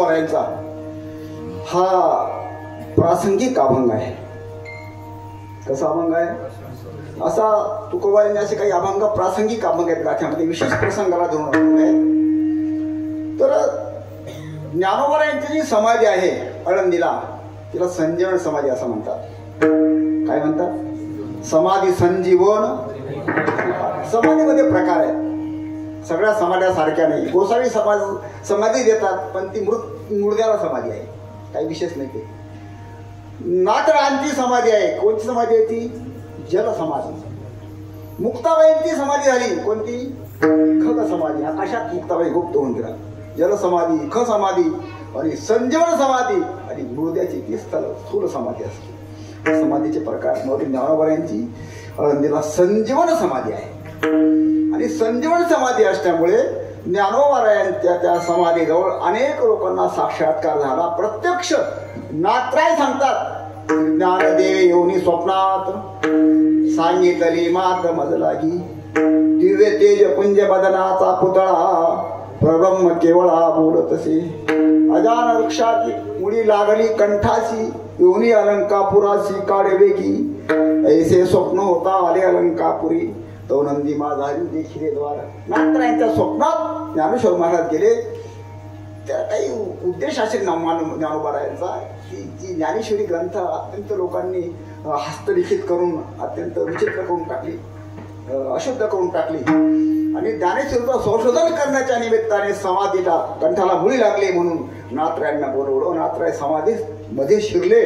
तुकोबारायांचा हा प्रासंगिक अभंग आहे. कसा अभंग आहे? असा तुकोबारांनी असे काही अभंग प्रासंगिक अभंग आहेत गाथ्यामध्ये, विशेष प्रसंगाला धरून अभंग आहेत. तर ज्ञानोबारायांची जी समाधी आहे आळंदीला, तिला संजीवन समाधी असं म्हणतात. काय म्हणतात? समाधी संजीवन. समाधीमध्ये प्रकार आहेत, सगळ्या समाध्या सारख्या नाही. गोसावी समाधी देतात, पण ती मुर्द्याला समाधी आहे, काही विशेष नाही. ते नाथरांची समाधी आहे. कोणती समाधी आहे ती? जल समाधी. मुक्ताबाईंची समाधी झाली कोणती? खग समाधी. आकाशात मुक्ताबाई गुप्त होऊन गेला. जल समाधी, ख समाधी आणि संजीवन समाधी आणि मुर्द्याची ती स्थूल समाधी असते. समाधीचे प्रकार. ज्ञानोबारायांची आळंदीला संजीवन समाधी आहे. आणि संजीवन समाधी असल्यामुळे ज्ञानोबारायांच्या त्या समाधीजवळ अनेक लोकांना साक्षात्कार झाला. प्रत्यक्ष नाथराय सांगतात, ज्ञानदेव येऊनी स्वप्नात सांगितली मात मज लागी, दिव्य तेज पुंज बदनाचा पुतळा परब्रह्म केवळा बोलतसे, अजान वृक्षाची मुळी लागली कंठाशी, येऊनी अलंकापुराशी काढवेगी, ऐसे स्वप्न होता आले अलंकापुरी, तो नंदी माझारी देखील द्वार. नाथरायांच्या स्वप्नात ज्ञानेश्वर महाराज गेले. त्या काही उद्देश असेल ज्ञानोबारायांचा की जी ज्ञानेश्वरी ग्रंथ अत्यंत लोकांनी हस्तलिखित करून अत्यंत विचित्र करून टाकली, अशुद्ध करून टाकली. आणि ज्ञानेश्वरीचं संशोधन करण्याच्या निमित्ताने समाधीला कंठाला मुळी लागली म्हणून नाथरायांना बोलवलं. नाथराय समाधी मध्ये शिरले.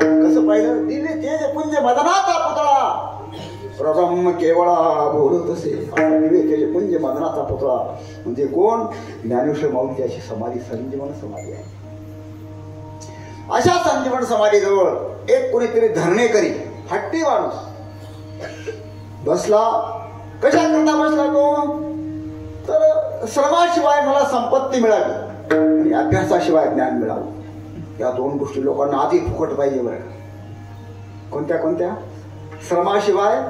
कसं पाहिलं? दिव्य तेज पुंज मदनाचा पुतळा परब्रह्म केवळा बोलत असे. दिव्य तेज पुंज मदनाचा पुतळा म्हणजे कोण? ज्ञानेश्वर माऊलीची अशी समाधी संजीवन समाधी आहे. अशा संजीवन समाधीजवळ एक कोणीतरी धरणेकरी हट्टी माणूस बसला. कशाकरता बसला तो? तर श्रमाशिवाय मला संपत्ती मिळावी आणि अभ्यासाशिवाय ज्ञान मिळावं. या दोन गोष्टी लोकांना आधी फुकट पाहिजे बरं. कोणत्या कोणत्या? श्रमाशिवाय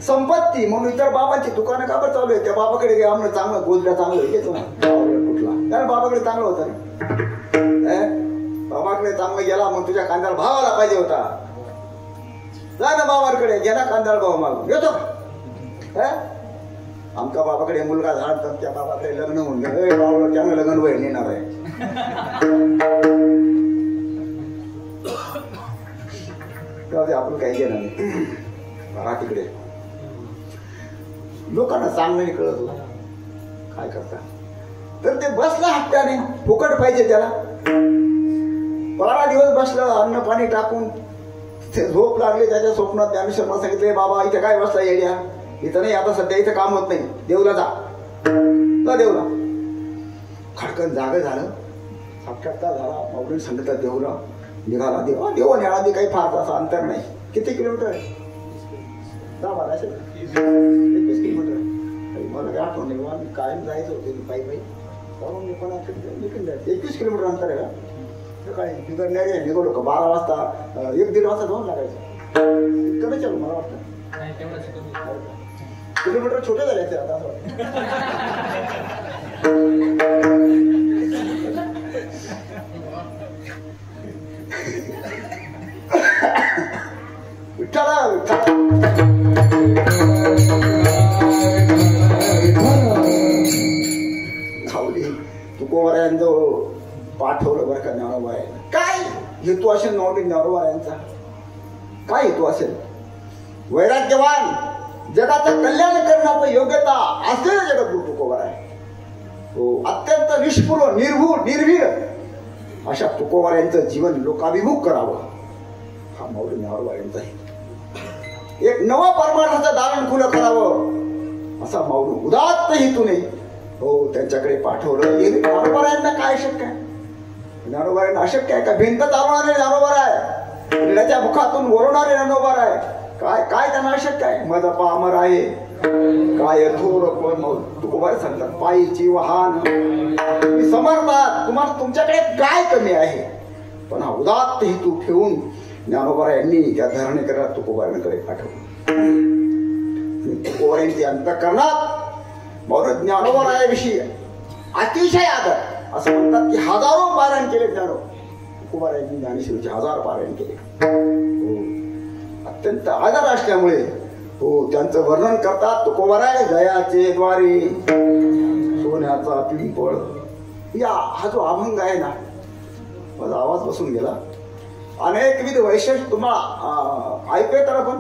संपत्ती. म्हणून इतर बाबांची दुकानं का बरं चालू आहे? त्या बाबाकडे गे आम्हाला चांगलं गोजऱ्या चांगलं घ्यायचं ना कुठला, कारण बाबाकडे चांगलं होतं ना. बाबाकडे चांगलं गेला मग तुझ्या कांद्याला भाव आला पाहिजे होता. जा ना बाबाकडे, गेला कांद्याला भाव मागून येतो. आमच्या बाबाकडे मुलगा झाला तर त्या बाबाकडे लग्न होऊन गेलं. बाबा त्यानं लग्न वय नेणार आहे. आपण काही घेणार नाही. बघा तिकडे लोकांना चांगलं नाही कळत होतं. काय करता? तर ते बसला हट्ट्याने, फुकट पाहिजे त्याला. 12 दिवस बसलं, अन्न पाणी टाकून झोप लागली. त्याच्या स्वप्नात ज्ञानेश्वरांना सांगितले, बाबा इथे काय बसला येड्या? इथं नाही, आता सध्या इथं काम होत नाही, देवला जा. देवला खडकन जागा झालं. साक्षात्कार झाला. माऊलीने सांगितलं देवला. निघाला देव. देव आणि आळंदी काही फार असं अंतर नाही. किती किलोमीटर आहे? 10-12 असेल. 21 किलोमीटर. मला काय आठवण नाही. आम्ही कायम जायचं होतं पायी पायी. म्हणून मी पण 21 किलोमीटर अंतर आहे का? सकाळी निघालो का 12 वाजता, 1-1.5 वाजता जाऊन लागायचं. कमी चालू मला वाटतं. किलोमीटर छोटे झाले ते आता. खावली तुकोबारायांजवळ पाठवलं बरं का ज्ञानोबारायांना. काय हेतू असेल ज्ञानोबारायांचा? काय हेतू असेल? वैराग्यवान, जगाचं कल्याण करण्याचं योग्यता असलेलं जगद्गुरु तुकोबाराय. तो अत्यंत निष्ठुर, निर्भीड अशा तुकोबारायांचं जीवन लोकाभिमुख करावं हा माऊली ज्ञानोबारायांचा आहे. एक नवं परमार्थाचं दालन खुलं करावं असा माऊली उदात्त हेतूने त्यांच्याकडे पाठवलं. ज्ञानोबारायांना काय शक्य आहे? ज्ञानोबारायांना अशक्य आहे का? भिंत चालवणारे ज्ञानोबार आहे, किल्ल्याच्या मुखातून बोलवणारे ज्ञानोबार आहे. काय काय त्यांना अशक्य आहे? मज पामर आहे काय थोर तुकोबार सांगतात, पायीची वाहन तुम्ही समर्थात, तुम्हाला तुमच्याकडे काय कमी आहे? पण हा उदात्त हेतू ठेवून ज्ञानोबारायांनी त्या धरणेकराला तुकोबारांकडे पाठवलं. तुकोबारायांची अंतःकरणात ज्ञानोबारायाविषयी अतिशय आदर, असं म्हणतात की हजारो पारायण केले ज्ञानो तुकोबारायांनी ज्ञानेश्वरीचे 1000 पारायण केले. हो, अत्यंत आदर असल्यामुळे हो त्यांचं वर्णन करतात. तुकोबाराय दयाचे द्वारे सोन्याचा पिंपळ. हा जो अभंग आहे ना, माझा आवाज बसून गेला. अनेकविध वैशिष्ट्य तुम्हाला ऐकतोय तर आपण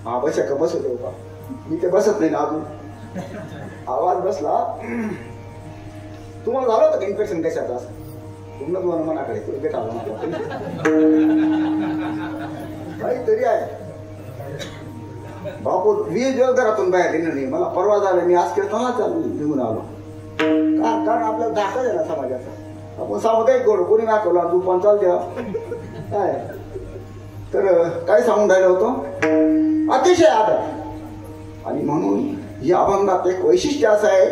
हा बस का बसत होता मी ते बसत नाही ना अजून आवाज बसला. तुम्हाला झालं होतं का इन्फेक्शन कशाचं असं तुम्हाला मनाकडे बेटा काहीतरी आहे. बापू 20 दिवस घरातून बाहेर गेले नाही. मला परवा झालं मी आज केलं चालू निघून आलो. कारण आपल्याला धाका आहे ना समाजाचा. आपण सांगतो एक गोड कोणी दाखवला तू पण चालते काय तर काय सांगून राहिलं होतं अतिशय आदर. आणि म्हणून या अभंगात एक वैशिष्ट्य असं आहे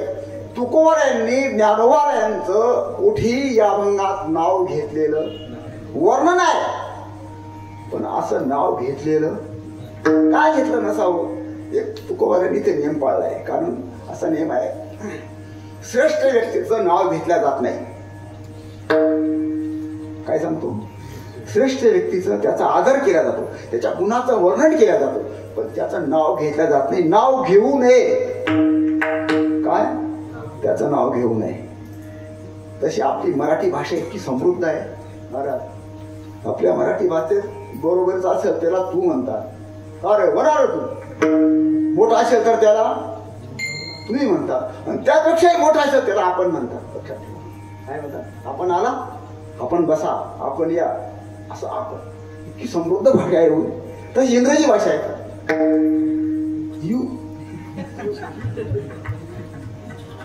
तुकोबारायांनी ज्ञानोबारायांचं कुठेही या अभंगात नाव घेतलेलं वर्णन आहे. पण असं नाव घेतलेलं काय घेतलं नसावं. एक तुकोबारायांनी ते नियम पाळलाय. कारण असा नियम आहे श्रेष्ठ व्यक्तीचं नाव घेतलं जात नाही. काय सांगतो श्रेष्ठ व्यक्तीचं त्याचा आदर केला जातो त्याच्या गुणाचं वर्णन केलं जातं पण त्याचं नाव घेतलं जात नाही. नाव घेऊ नये काय त्याचं नाव घेऊ नये. तशी आपली मराठी भाषा इतकी समृद्ध आहे महाराज. आपल्या मराठी भाषेत बरोबरच असेल त्याला तू म्हणतात अरे बरोबर तू मोठा असेल तर त्याला तुम्ही म्हणतात आणि त्यापेक्षाही मोठा असेल त्याला आपण म्हणतात. लक्षात काय म्हणतात आपण आला आपण बसा आपण या असं आपण इतकी समृद्ध भाषा आहे. तशी इंग्रजी भाषा आहे का यू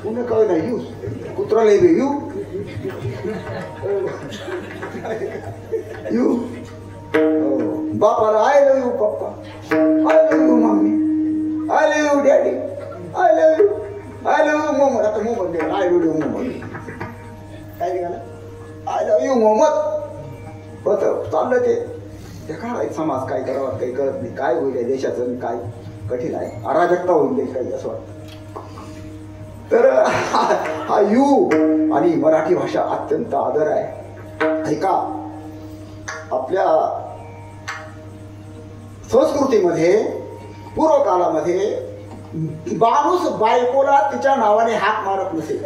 पुन्हा कळ नाही यू कुत्राला यू यू बापाला I love you papa I love you mummy I love you daddy I love you Mohammed. आता Mohammed I love you Mohammed काय निघालं आय लव्ह यू मोहम्मद होत चाललं ते काय समाज काय करावं काही कळत नाही. काय होईल देशाचं काय कठीण आहे अराजकता होईल काही असं वाटतं. तर हा यू आणि मराठी भाषा अत्यंत आदर आहे. ऐका आपल्या संस्कृतीमध्ये पूर्व काळामध्ये माणूस बायकोला तिच्या नावाने हाक मारत नसेल.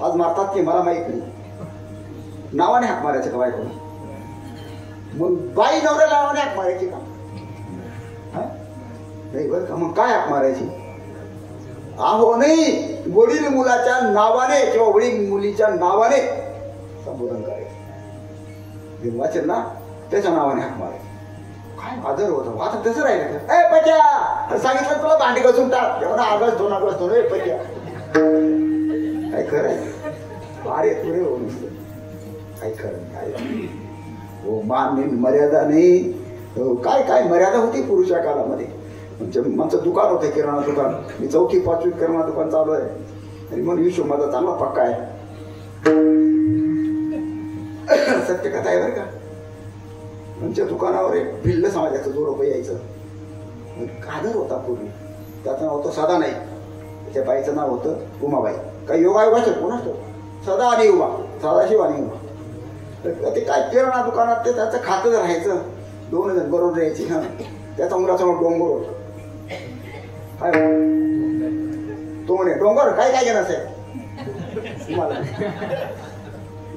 आज मारतात की मला माहित नाही. नावाने हाक मारायचं का बायकोला मग बाई नवऱ्या नावाने हाक मारायची का नाही बरं का. मग काय हाक मारायची आहो नाही वडील मुलाच्या नावाने किंवा वडील मुलीच्या नावाने संबोधन करायचं. वाचन ना त्याच्या नावाने हाक मारायचं. काय आदर होतं आता तसं राहिलं का ए पट्या सांगितलं तुला भांडी घासून टाक एवढा आगस्ट 2 ऑगस्ट रे पट्या काय करायचं अरे पुढे हो नुसतं काय खरं काय हो मान नाही मर्यादा नाही. काय काय मर्यादा होती पुरुषा काळामध्ये. म्हणजे माझं दुकान होतं किराणा दुकान मी 4थी 5वी किराणा दुकान चालू आहे आणि मग विश्व माझा चांगला पक्का आहे. सत्य कथा आहे बरं का. आमच्या दुकानावर एक भिल्ल समाजाचं ₹2 यायचं. आदर होता पूर्वी. त्याचं नाव होतं सदा नाही त्या बाईचं नाव होतं उमाबाई. काही योगायोगाचं कोणाच सदा आणि उमा सदाशिव आणि उमा. ते काय किराणा दुकानात ते त्याचं खातं राहायचं 2 जण बरोबर यायची. हा त्याचा मुलाचा डोंगर होता. काय तो म्हणे डोंगर काय काय घेणार साहेब तुम्हाला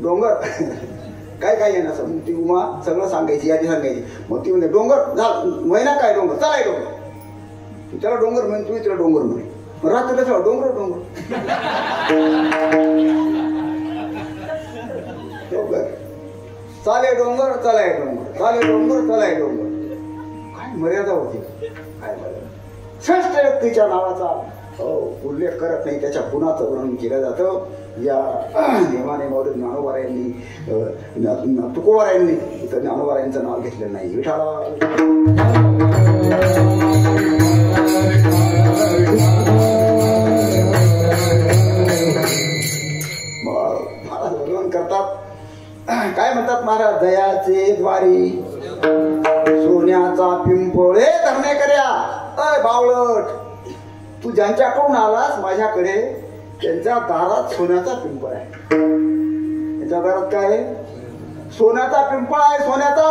डोंगर काय काय घेणार सर. मग ती उमा सगळं सांगायची यादी सांगायची. मग ती म्हणे डोंगर महिना काय डोंगर चला डोंगर त्याला डोंगर म्हणे तुम्ही तिला डोंगर म्हणे. मग रात्री कसं डोंगर डोंगर चाले डोंगर चलाय डोंगर चाले डोंगर चलाय डोंगर. काय मर्यादा होती काय मर्यादा. श्रेष्ठ व्यक्तीच्या नावाचा उल्लेख करत नाही त्याच्या गुणाचं वर्णन केलं जातं. या नियमाने माऊली ज्ञानोबारायांनी तुकोबारायांनी इथं ज्ञानोबारायांचं नाव घेतलेलं नाही. विठाला महाराज वर्णन करतात काय म्हणतात महाराज दयाचे द्वारी सोन्याचा पिंपळे धरणे कर्या. अय बावळट तू ज्यांच्याकडून आलास माझ्याकडे त्यांच्या दारात सोन्याचा पिंपळ आहे. त्यांच्या दारात काय आहे? सोन्याचा पिंपळ आहे, सोन्याचा.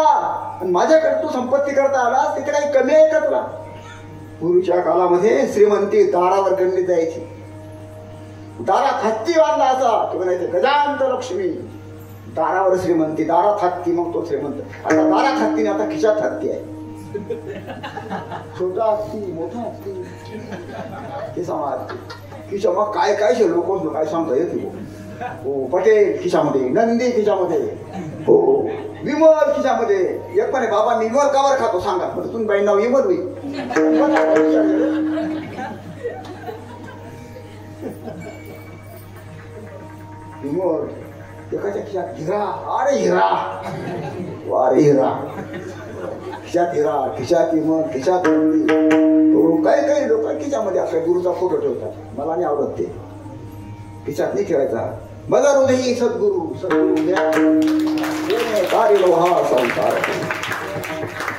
आणि माझ्याकडे तू संपत्ती करता आलास, तिथे काही कमी आहे का तुला? पूर्वीच्या काळामध्ये श्रीमंती दारावर गणली जायची. दारात हत्ती बांधला असा तो म्हणायचे गजांत लक्ष्मी. दारावर श्रीमंती, दारात हत्ती, मग तो श्रीमंत. आता दारात हत्ती नाही, आता खिशात हत्ती आहे. छोटा हत्ती, मोठा हत्ती, खिसा हत्ती, खिशा. मग काय काय लोक काय सांगता येते. हो, पटेल खिशामध्ये, नंदी खिशामध्ये, हो, विमल खिशामध्ये. एक पण बाबा मी विमल कावर खातो सांगा, म्हणजे तुम्ही बाई नाव विमल होईल. विमल एकाच्या खिशात हिरा. अरे हिरा, अरे हिरा, खिशात हिरा, खिशात विमल, खिशात नंदी. हो, काही काही लोक खिशामध्ये आपल्या गुरुचा फोटो ठेवतात. मला नाही आवडत ते. खिशात नाही ठेवायचा. मला हृदयी सद्गुरु, सद्गुरु हा संसार.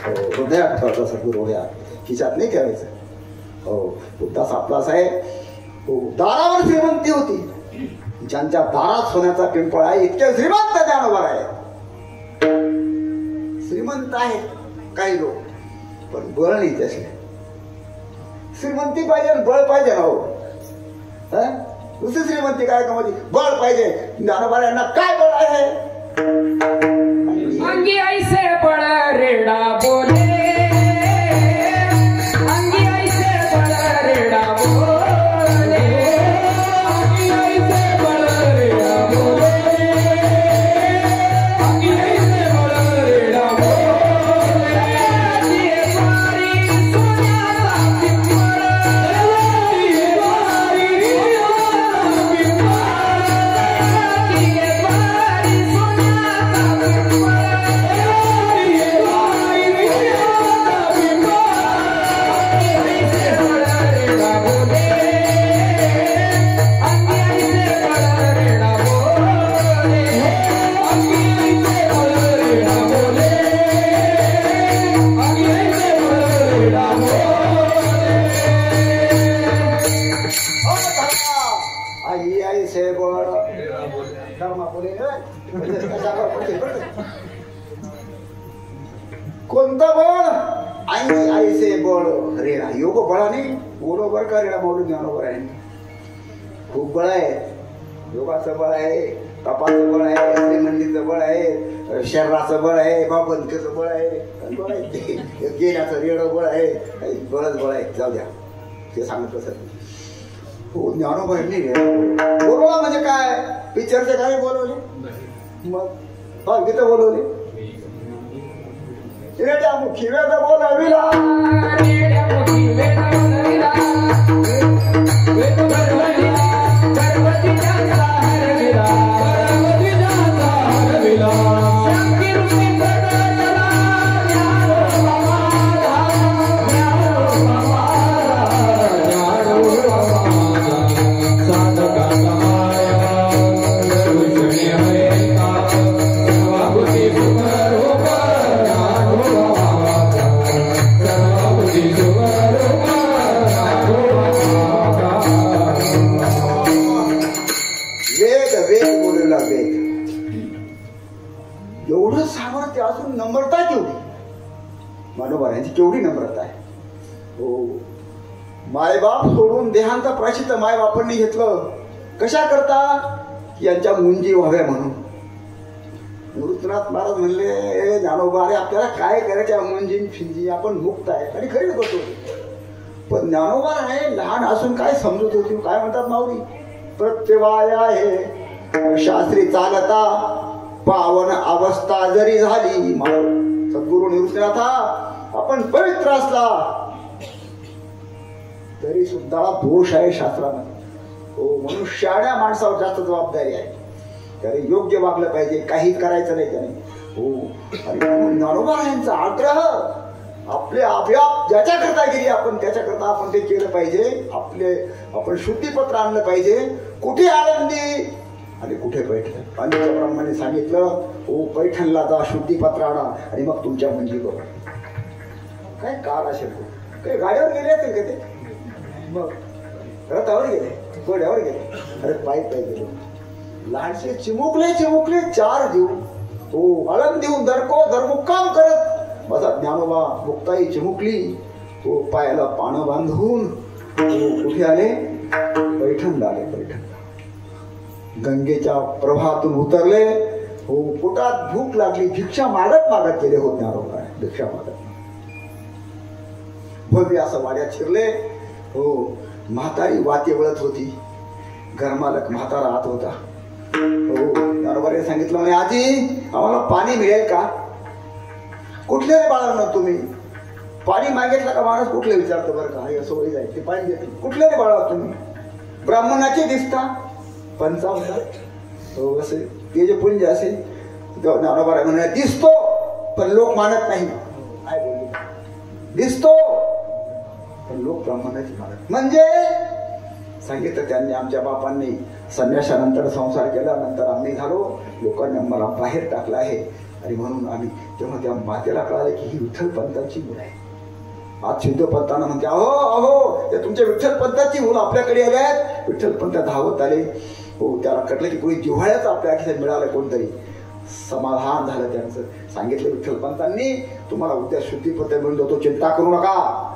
हृदयात ठेवायचा सद्गुरु ह्या, खिशात नाही ठेवायचं. हो, बुद्धाचा आपलाच आहे. हो, दारावर श्रीमंती होती. ज्यांच्या दारात सोन्याचा पिंपळ आहे इतके श्रीमंत ज्ञानोबा आहे. श्रीमंत आहेत काही लोक, पण बळ नाही त्याचे. श्रीमंती पाहिजे, बळ पाहिजे ना. हो, दुसरी श्रीमंती काय का मध्ये बळ पाहिजे. ज्ञानोबा यांना काय बळ आहे? अंगी ऐसे बळ रेडा बोले, अंगी ऐसे बळ रेडा बोले, अंगी ऐसे बळ रेडा बोले, अंगी ऐसे बळ रेडा बोले. दिए बारी सोन्याचा पिंपळ, दिए बारी सोन्याचा पिंपळ, दिए बारी सोन्याचा पिंपळ. कोणतं बळ? आई आईचे बळ रेडा. योग बळाने बरोबर का रेडा माऊली ज्ञानोबर आहे. खूप बळ आहे. योगाचं बळ आहे, तपाचं बळ आहे, श्रीमंतीचं बळ आहे, शरीराचं बळ आहे, बाबंतीचं बळ आहे, बळ आहे, गेल्याचं रेडं बळ आहे. बळच बळ आहे. जाऊ द्या, ते सांगत कसं. हो, ज्ञानोबाईंनी बोलवला म्हणजे काय? पिक्चरचे काय बोलवले? मग भागीत बोलवले. रेड्या मुखी वेद बोलविला, रेड्या मुखी वेद बोलविला, वेद बोलविला, गणपतीचा हरविला, गणपतीचा हरविला. शक्ती रूपी प्रकटला ज्ञानोबा माझा, ज्ञानोबा माझा, ज्ञानोबा माझा. साधकाचा माया दर्शनी हरेता, सर्वाभूती सुखरूप एवढं सामर्थ्य असून नम्रता केवढी. मानोबा यांची केवढी नम्रता आहे. हो, मायबाप सोडून देहांचा प्रायश्चित्त मायबापांनी घेतलं. कशा करता? यांच्या मुंजी व्हाव्या म्हणून. गुरुनाथ महाराज म्हणले, ज्ञानोबा अरे आपल्याला काय करायच्या मुंजी फिंजी, आपण मुक्त आहे आणि खरीच करतो. पण ज्ञानोबा आहे लहान असून काय समजत होती. काय म्हणतात माऊली? प्रत्यवाय आहे शास्त्री चालता, पावन अवस्था जरी झाली. सद्गुरु निवृत्तीनाथा आपण पवित्र असला तरी सुद्धा दोष आहे शास्त्रामध्ये. हो, मनुष्याच्या माणसावर जास्त जबाबदारी आहे. त्याने योग्य वागलं पाहिजे, काहीच करायचं नाही त्याने. हो, आणि ज्ञानोबा यांचा आग्रह आपले अभ्याप ज्याच्याकरता गेली आपण त्याच्याकरता आपण ते केलं पाहिजे. आपण शुद्धीपत्र आणलं पाहिजे. कुठे आळंदी आणि कुठे पैठण. पांडुरंग ब्रह्माने सांगितलं, ओ पैठणला जा, शुद्धीपत्र आणा आणि मग तुमच्या मंजी बघा. काय काळ असेल, काही गाड्यावर गेले असेल का ते? मग रथावर गेले. घोड्यावर गेले. अरे पायी पायी गेलो. लहानसे चिमुकले चिमुकले 4 जीव. हो आळंद देऊन धरमुक्काम करत माझा ज्ञानोबा मुक्ताई चिमुकली. हो पायाला पानं बांधून कुठे आले? पैठणला आले. पैठणला गंगेच्या प्रवाहातून उतरले. हो पोटात भूक लागली. भिक्षा मागत मागत गेले हो ज्ञानोबा. भिक्षा मागत भव्य असं वाड्यात शिरले. हो म्हातारी वाते वळत होती. घरमालक म्हातारा आत होता. हो ज्ञानोबाने सांगितलं म्हणे आजी आम्हाला पाणी मिळेल का? कुठले रे बाळांनो तुम्ही? पाणी मागितलं का माणूस कुठले विचारतो बरं का? असं वय जाईल ते पाणी देते. कुठले रे बाळा तुम्ही? ब्राह्मणाचे दिसता. पंचावता. हो असे ते जे पुंज असेल ज्ञानोबा म्हणे दिसतो पण लोक मानत नाही. काय बोलले? दिसतो पण लोक ब्राह्मणाची मानत. म्हणजे सांगितलं त्यांनी. आमच्या बापांनी संन्यासानंतर संसार केला. नंतर आम्ही झालो. लोकांनी आम्हाला बाहेर टाकलं आहे. आणि म्हणून आम्ही तेव्हा त्या मातेला कळालं की ही विठ्ठल पंतांची मुलं आहे. आज शुद्ध पंतांना म्हणते अहो अहो ते तुमच्या विठ्ठल पंताची मुलं आपल्याकडे आले आहेत. विठ्ठल पंत धावत आले. हो त्याला कटलं की कोणी जिव्हाळ्याच आपल्या खिशात मिळालं. कोणतरी समाधान झालं त्यांचं. सांगितलं विठ्ठल पंतांनी तुम्हाला उद्या शुद्धीपत्र मिळून देतो चिंता करू नका.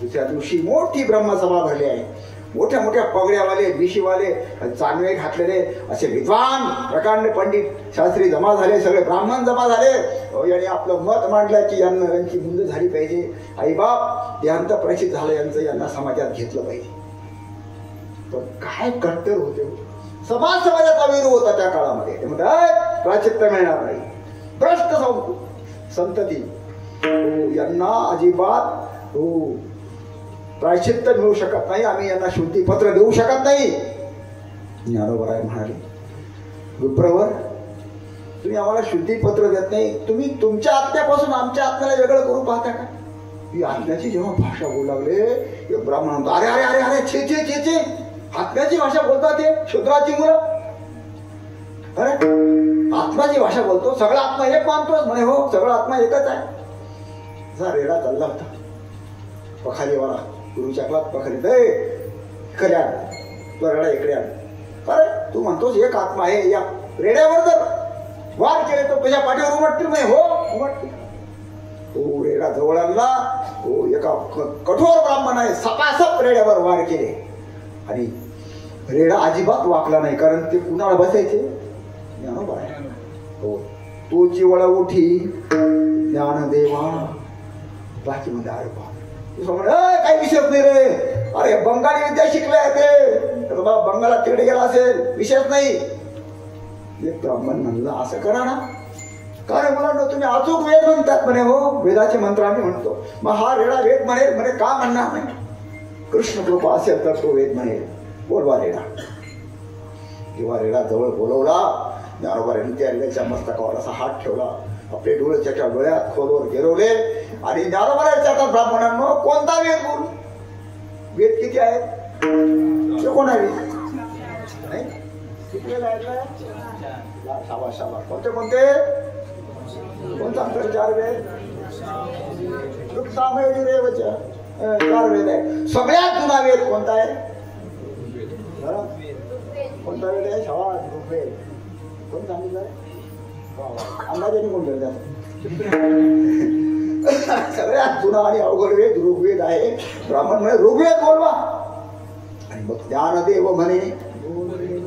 दुसऱ्या दिवशी मोठी ब्रह्मसभा भरली आहे. मोठ्या मोठ्या पगड्यावाले मिशीवाले चांगले घातलेले असे विद्वान प्रकांड पंडित शास्त्री जमा झाले. सगळे ब्राह्मण जमा झाले. याने आपलं मत मांडलं की यांची मुंज झाली पाहिजे. आईबाप देहांत प्रचित झालं यांचं. यांना समाजात घेतलं पाहिजे. पण काय कट्टर होते. समाजाचा विरोध होता त्या काळामध्ये. ते म्हणतात प्राचित्य मिळणार नाही. भ्रष्ट संतती यांना अजिबात प्रायश्चित्त मिळू शकत नाही. आम्ही यांना शुद्धीपत्र देऊ शकत नाही. ज्ञानोबा म्हणाले विप्रवर तुम्ही आम्हाला शुद्धीपत्र देत नाही. तुम्ही तुमच्या आत्म्यापासून आमच्या आत्म्याला वेगळं करू पाहता का? ही आत्म्याची जेव्हा भाषा बोलू लागले ब्राह्मण म्हणतो अरे अरे अरे अरे छे छे छे छे आत्म्याची भाषा बोलतात ते शूद्राची मुलं. अरे आत्माची भाषा बोलतो. सगळा आत्मा एक मानतोच म्हणे. हो सगळा आत्मा एकच आहे. जा रेडा चालला होता पखालीवाला गुरुच्या क्लास पखालीत इकडे आण तो रेडा इकडे आण. अरे तू म्हणतोस एक आत्मा आहे. या रेड्यावर जर वार केले तर तुझ्या पाठीवर उमटतील नाही. हो उमटतील. हो रेडा जवळ आणला. हो एका कठोर ब्राह्मण आहे. सपासप रेड्यावर वार केले आणि रेडा अजिबात वाकला नाही. कारण ते कुणाला बसायचे? ज्ञानोबा. हो तोची वळ उठी ज्ञानदेवा. बाकी म्हणजे अरे बा काही विषयच नाही रे. अरे बंगाली विद्या शिकलाय ते बंगालात तिकडे गेला असेल. विषयच नाही. एक ब्राह्मण म्हणलं असं करा ना. काय मुलांना तुम्ही अचूक वेद म्हणतात म्हणे. हो वेदाचे मंत्र आम्ही म्हणतो. मग हा रेडा वेद म्हणेल म्हणे का म्हणणार नाही? कृष्ण कृपा असेल तर तो वेद म्हणेल. बोलवा रेडा. जेव्हा रेडा जवळ बोलवला ज्ञानोबांनी त्या रेड्याच्या मस्तकावर असा हात ठेवला. आपले डोळे त्याच्या डोळ्यात खोलवर गिरवले आणि ज्ञानोबा विचारतात ब्राह्मणांनो कोणता वेद बोल? वेद किती आहेत? कोण आहे? शाबास शाबास. कोणते कोणते? कोणता? 4 वेद. 4 वेद आहे. सगळ्यात जुना वेद कोणता आहे? कोणता वेद आहे? शाबास ऋग्वेद. कोण सांगितलं? अंदाजाने कोण वेद? सगळ्यात जुना आणि अवघड वेद ऋग्वेद आहे. ब्राह्मण म्हणे ऋग्वेद बोलवा. आणि मग ज्ञानदेव म्हणे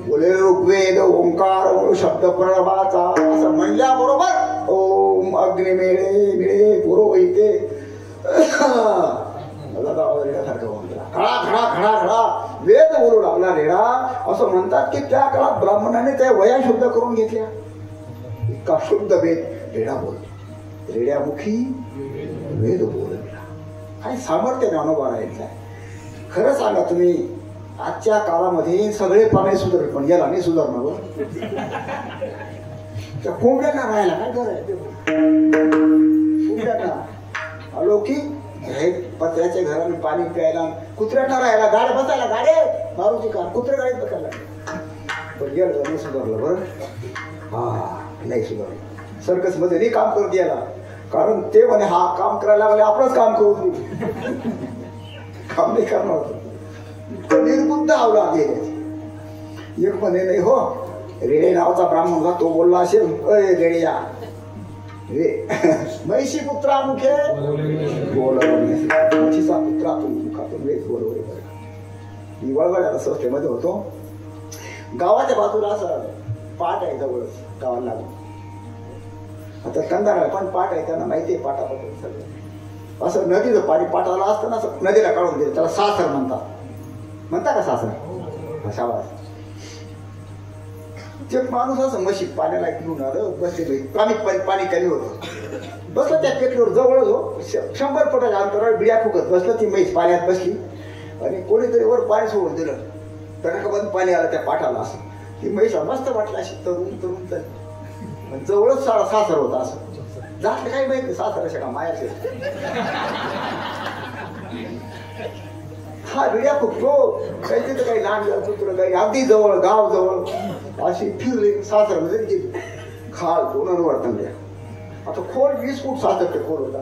बोले ऋग्वेद ओंकार शब्द प्रणवाचा असं म्हणल्याबरोबर ओम अग्नि मिळे मिळे पुरोहिते खडा खडा खडा खडा वेद बोलू लागला रेडा. असं म्हणतात की त्या काळात ब्राह्मणाने त्या वया शुद्ध करून घेतल्या. इतका शुद्ध वेद रेडा बोलतो. रेड्यामुखी वेद बोलला. काय सामर्थ्य ज्ञानोबा राहायचं आहे. खरं सांगा तुम्ही आजच्या काळामध्ये सगळे पाणी सुधारले पण याला नाही सुधारणार. त्या कोंबड्यांना राहायला काय करायचं? कोंबड्यांना अलौकिक पत्र्याच्या घराने पाणी प्यायला. कुत्र्यांना राहायला गाड्या बसायला. गाड्या मारुती कार कुत्रे गाडीत बसायला. पण गेलं नाही सुधारलं. बरं हा नाही सुधारलं. सर्कस मध्ये नाही काम करत याला. कारण ते म्हणे हा काम करायला लागले आपणच काम करू काम नाही करणार. इतकं निर्बुद्ध विरुद्ध अवलाद आहे. एक म्हणे नाही हो, रेडे नावाचा ब्राह्मण होता, तो बोलला असेल अय रेड्या रे म्हैशी पुत्रा मुखे म्हशीचा पुत्रा तू मुखातून वेच बरोबर. मी वळवळ्याला संस्थेमध्ये होतो. गावाच्या बाजूला असं पाट आहे जवळच गावाला लागून. आता कंदार पण पाट आहे, त्यांना माहिती आहे पाटाबद्दल सगळं. असं नदीचं पाणी पाटाला असतं ना, असं नदीला काढून दिलं, त्याला सासर म्हणता का सासर शाबास. ते माणूस असं म्हशी पाण्याला घेऊन आलं, बसले पाणी कमी होतं, बसलं त्या टेकडीवर जवळच हो, 100 फुटाच्या अंतरावर बिड्या फुकत बसलं. ती म्हैस पाण्यात बसली आणि कोणीतरी वर पाणी सोडून दिलं, तडकाबंद पाणी आलं त्या पाठाला. असं ती म्हैस मस्त वाटलं, अशी तरुण तरुण तर जवळच सासर होता. असं जात काही माहिती सासर अशा का मायाचे. हा बिड्या फुकतो काही तिथं काही लहान पुत्र काही अगदी जवळ गाव जवळ अशी फिरली सासर मध्ये गेली. खाल दोन वर्तन द्या. आता खोल 20 फूट सासर ते खोल होता.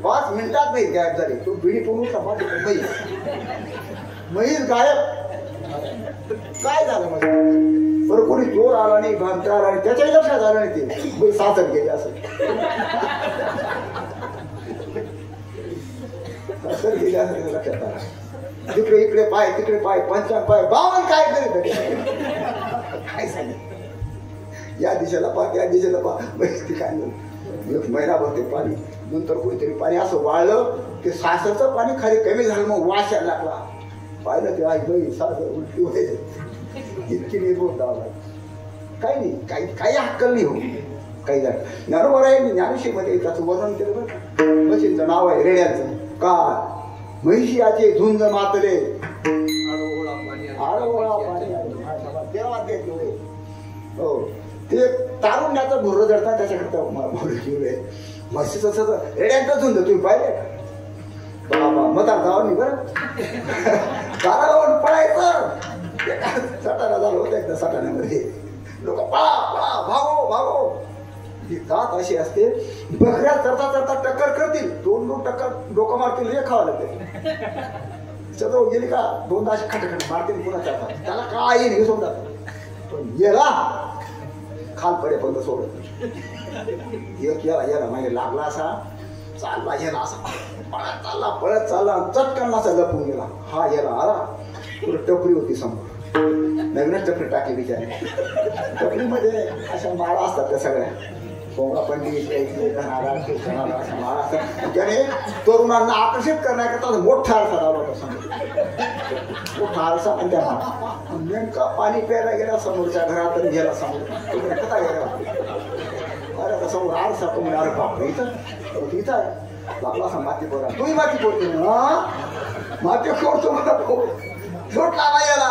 5 मिनिटात नाही गायब झाली. तो बिडी पुरून म्हैस गायब. काय झालं म्हणजे बरं, कोणी चोर आला नाही, भामटा आला नाही, त्याच्याही लक्षात आलं नाही ते सासर गेले. असं सासर गेले असं लक्षात आलं. तिकडे इकडे पाय तिकडे पाय 55 पाय 52 काय करीत काय सांगितलं. या दिशेला पा त्या दिशेला पा काय एक महिनाभर ते पाणी. नंतर कोणीतरी पाणी असं वाळलं ते सासरचं पाणी खाली कमी झालं, मग वास यायला लागला. पाहिलं ते आई बाई सासर उलटी व्हायचे. इतकी निर्बोध लावला. काही नाही, काही हक्कल नाही हो. काही झालं ज्ञानोबा आहे ज्ञानेश्वरीमध्ये त्याचं वर्णन केलं बरं. म्हशींचं नाव आहे रेड्यांचं. का म्हैशियाचे झुंज मातले हो, ते तारुण्याचं भुर्र जडतात त्याच्याकरता म्हशीचं रेड्यांचं झुंज तुम्ही पाहिले का बाबा. मतार जावं नाही बरं, दारावर पळायचं. सटाणा झालं होतं एकदा सटाण्यामध्ये. लोक पळा पळा भागो भागो. ही जात अशी असते. बकऱ्या चरता चरता टक्कर करतील, 2 टक्कर डोकं मारतील, हे खावं लागते. चंद्र गेली का 2 अशी खटखट मारतील, पुन्हा चालतात. त्याला काही नाही सोडतात. पण येला खाल पडेपर्यंत सोडत. एक याला मागे लागला असा चालला, याला असा पळत चालला चटकन असा लपून गेला. हा याला आला. पुढे टपरी होती समोर, नवीनच टपरी टाकली बिचारी. टपरीमध्ये अशा माळा असतात त्या सगळ्या, कोंबडा पंडित अशा माळा असतात. त्याने तरुणांना आकर्षित करण्याकरता मोठा आरसा लावला होता समोर. मोठा आरसा आणि त्या नेमका पाणी प्यायला गेला समोरच्या घरात गेला समोर. कथा गेला अरे आता समोर आरसा तो म्हणजे अरे बाप इथं इथं आहे. लागला असा माती पोरा, तुम्ही माती पोरते माती फोडतो मला जोडला नाही याला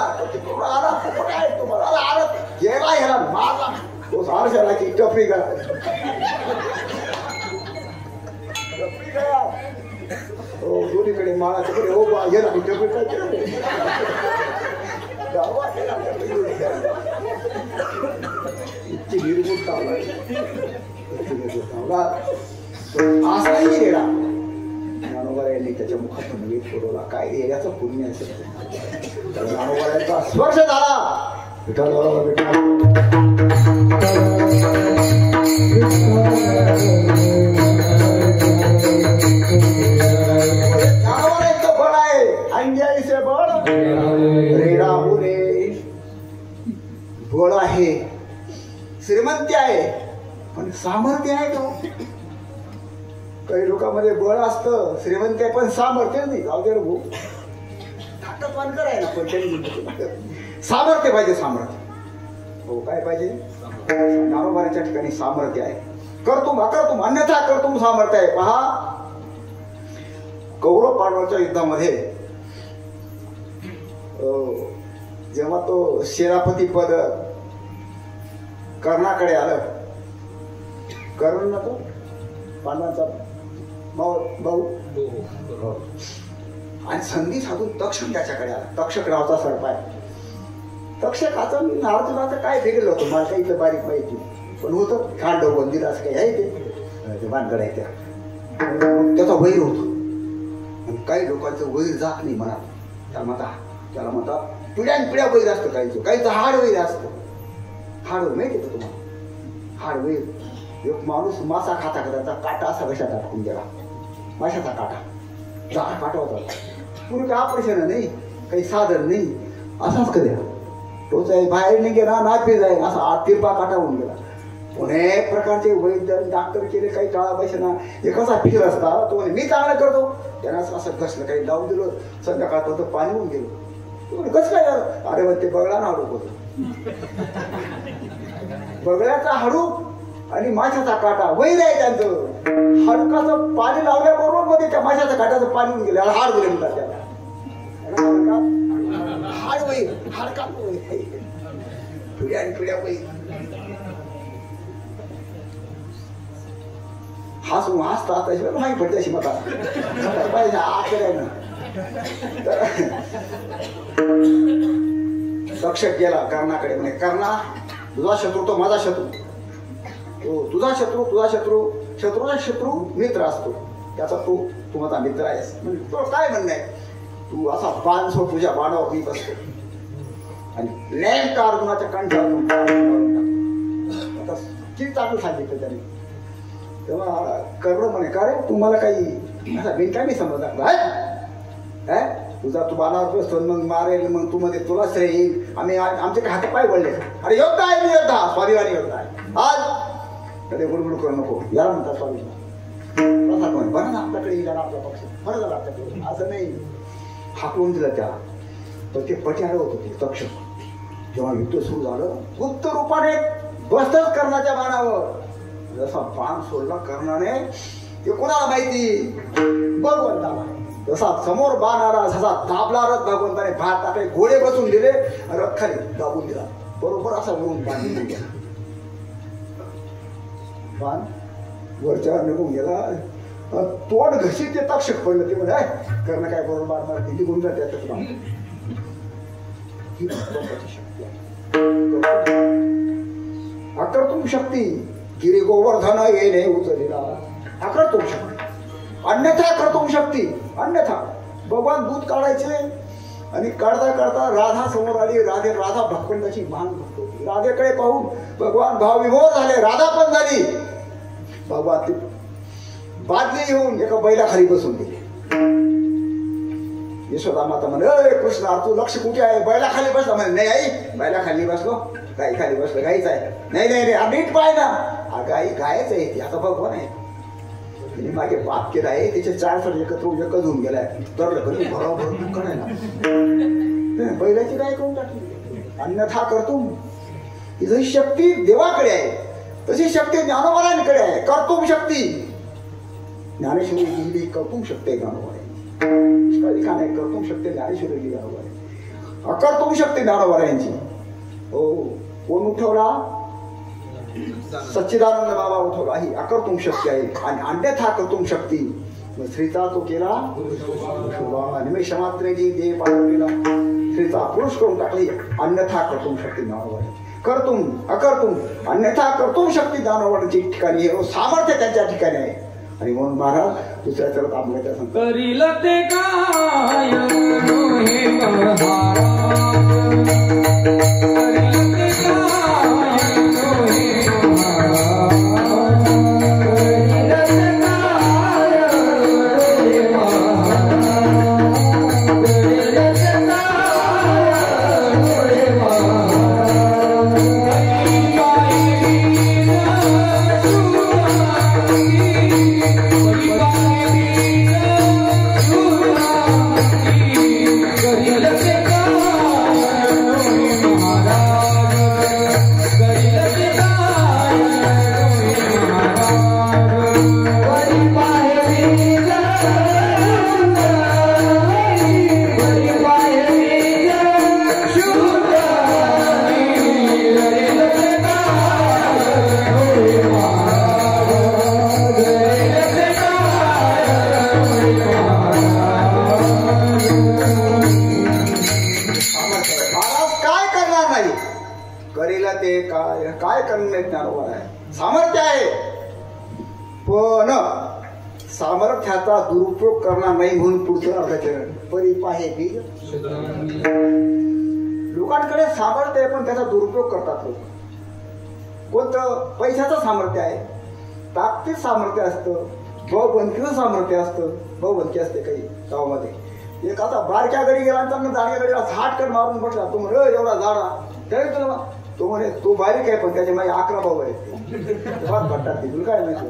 आला काय तुम्हाला आला गेला ह्याला मारला. तो सारख्याला की टपरी का हो दोन्हीकडे माळा तिकडे हो बा गेला टपरी काय केलं. इतकी निर्बुद्ध असाही रेडा ज्ञानोबा यांनी त्याच्या मुखातून वीज पुरवला. काय रेड्याचं पुण्य असेल. ज्ञानोबा स्पर्श झाला. ज्ञानोबाचं बळ आहे. अंग्याईचे बळ रेडा होणे बळ आहे. श्रीमंती आहे पण सामर्थ्य आहे का. काही लोकांमध्ये बळ असतं, श्रीमंत पण सामर्थ्य नाही. जाऊ दे रे भाऊ, ताकदवान करायला पण त्यांनी सामर्थ्य पाहिजे. सामर्थ्य हो काय पाहिजे. ज्ञानोबाच्या ठिकाणी सामर्थ्य आहे. कर्तुम अकर्तुम अन्यथा कर्तुम सामर्थ्य आहे. पहा कौरव पांडवांच्या युद्धामध्ये जेव्हा तो सेनापती पद कर्णाकडे आलं. कर्ण ना तो पांडवांचा भाऊ आणि संधी साधून तक्षक त्याच्याकडे आला. तक्षक नावाचा सर्प आहे. तक्षकाचं अर्जुनाचं काय बिघडलं होतं मला काही इथं बारीक माहिती पण होतं. खांडव बंदिर असं काही आहे ते भानगड आहे. त्याचा वैर होतो आणि काही लोकांचं वैर जात नाही म्हणा. त्या मता त्याला म्हणतात पिढ्यानपिढ्या वैर असतं काहीचं हाड वैर असतं. हाड वैर माहिती का तुम्हाला? हाड वैर एक माणूस मासा खाता त्याचा काटा असा कशात टाकून गेला, माशाचा काटा, जाळा काटा होता. पुढे काही ऑपरेशन नाही, काही साधन नाही, असाच कधी तोच बाहेर नाही गेला नापी जाईल असा आत तिरपा काटा होऊन गेला. अनेक प्रकारचे वैद्य डॉक्टर केले, काही काळा पैसे ना. एक असा फिर असता तो म्हणे मी चांगलं करतो, त्यानं असं घसलं, काही लावून दिलं, संध्याकाळ पाणी होऊन गेलं. कसं काय? अरे मग ते बगळा हाडूक होतं. बगळ्याचा हाडूक आणि माशाचा काटा वैर आहे त्यांचं. हाडकाचं पाणी लावल्याबरोबर मध्ये त्या माशाच्या काट्याचं पाणी होऊन गेलं, हाड वैर म्हणतात त्याला. हाड वैर, हाडकात वैर, पिढ्या आणि पिढ्या वैर. हसून हसता त्याशिवाय माहीत पडते अशी मला पाहिजे आकडे ना. तक्षक गेला कर्णाकडे, म्हणे कर्णा तुझा शत्रू तो माझा शत्रू, तो तुझा शत्रू, तुझा शत्रू शत्रूचा शत्रू मित्र असतो, त्याचा तू माझा मित्र आहेस. म्हणजे तो काय म्हणणं आहे? तू असा बाण सोड, तुझ्या बाणावर मी बसतो आणि नेमका अर्जुनाच्या कंठावर किती चांगलं सांगितलं त्याने. तेव्हा कर्ण म्हणे का रे तू मला काही असा बिनकामी समजला काय? तुझा तू बाणावर बसतो मग मारेल, मग तू मध्ये तुला श्रेय येईल, आम्ही आमचे काही हात पाय वळले. अरे योद्ध आहे मी, योद्धा स्वाभिमानी योद्धा आहे. आज कधी गुडगुड करू नको, याला म्हणतात स्वाभिमान. बरं ना आपल्याकडे येईल आपला पक्ष, बरं झालं आपल्याकडे, असं नाही. हाकलून दिलं त्याला. तर ते पट्याळं होतं ते तक्षक. जेव्हा युद्ध सुरू झालं गुप्त रूपाने बसतच कर्णाच्या बाणावर. जसा बाण सोडला कर्णाने, ते कोणाला माहिती? भगवंताला. जसा समोर बाण आला, जसा दाबला रथ भगवंताने भात टाकले, घोडे बसून दिले, रथ खाली दाबून दिला. बरोबर असा वरून बाण निघून गेला. बाण वरच्या निघून गेला. तोंड घशीत ते तक्षक पडलं. ते म्हणजे कर्ण काय बरोबर बाण मारते, निघून जाते. शक्ती अकर्तुम शक्ती, गिरी गोवर्धन येणे उचलिला. अकर्तुम शक्ती, अन्यथा कर्तुम शक्ती. अन्यथा भगवान दूध काढायचे आणि काढता काढता राधा समोर आली. राधा भक्कंडाची मान भक्त होती. राधेकडे पाहून भगवान भावविभोर झाले, राधा पण झाली. भगवान ती बादली घेऊन एका बैलाखाली बसून गेले. यशोदा माता म्हणे अरे कृष्णा तू लक्ष कुठे आहे? बैलाखाली बसला. म्हणे नाही आई बैलाखाली बसलो, गाई खाली बसलो, गाईच आहे. नाही नाही नाही नीट पाय ना, गाई गायच आहे ती. आता भगवान आहे, तिने मागे पाप केला आहे, तिचे 4 सर एकच होऊन गेलाय. तर बरोबर तू करायला बैलाची गाय करून टाकली. अन्यथा कर्तुम, ही जशी शक्ती देवाकडे आहे तशी शक्ती ज्ञानोबारांकडे आहे. कर्तुम शक्ती ज्ञानेश्वरी लिहिली, कर्तुम शक्ती ज्ञानोबा का नाही? कर्तुम शक्ती ज्ञानेश्वरी लिहिली आहे. अकर्तुम शक्ती ज्ञानोबारांची. हो, कोण उठवला? सच्चिदानंद बाबा उठवला. ही अकर्तुम शक्ती आहे. आणि अन्यथा कर्तुम शक्ती स्त्रीचा तो केला निमेष मात्रेची देह पालन केला, स्त्रीचा पुरुष करून टाकली. अन्यथा कर्तुम शक्ती ज्ञानोबारांची. कर्तुम अकर्तुम अन्यथा कर्तुम शक्ती ज्ञानोबारांची ठिकाणी आहे. सामर्थ्य त्यांच्या ठिकाणी आहे. आणि म्हणून महाराज दुसऱ्या चरत आपल्या सांगतात करील ते काय हे महाराज, करील ते काय हे महाराज, करील ते काय हे महाराज, करील ते काय हे महाराज, काय करणे ज्ञानोबा आहे. सामर्थ्य आहे पण सामर्थ्याचा दुरुपयोग करणार नाही म्हणून पुढचं अर्धचरण परी पाहे बीज. लोकांकडे सामर्थ्य आहे पण त्याचा दुरुपयोग करतात लोक. कोणतं? पैशाचं सामर्थ्य आहे, ताकदीचं सामर्थ्य असतं, भाऊबंदकीचं सामर्थ्य असतं. भाऊबंदकी असते काही गावामध्ये. एक आता बारक्या गडी गेला त्यांना जाडक्या गडीला झाटकन मारून म्हटला तो म्हणे एवढा जाडा तरी तुला तो म्हणे तो बारीक आहे पण त्याच्या माझे 11 भाऊ आहेत भट्टात ते तुला काय माहिती.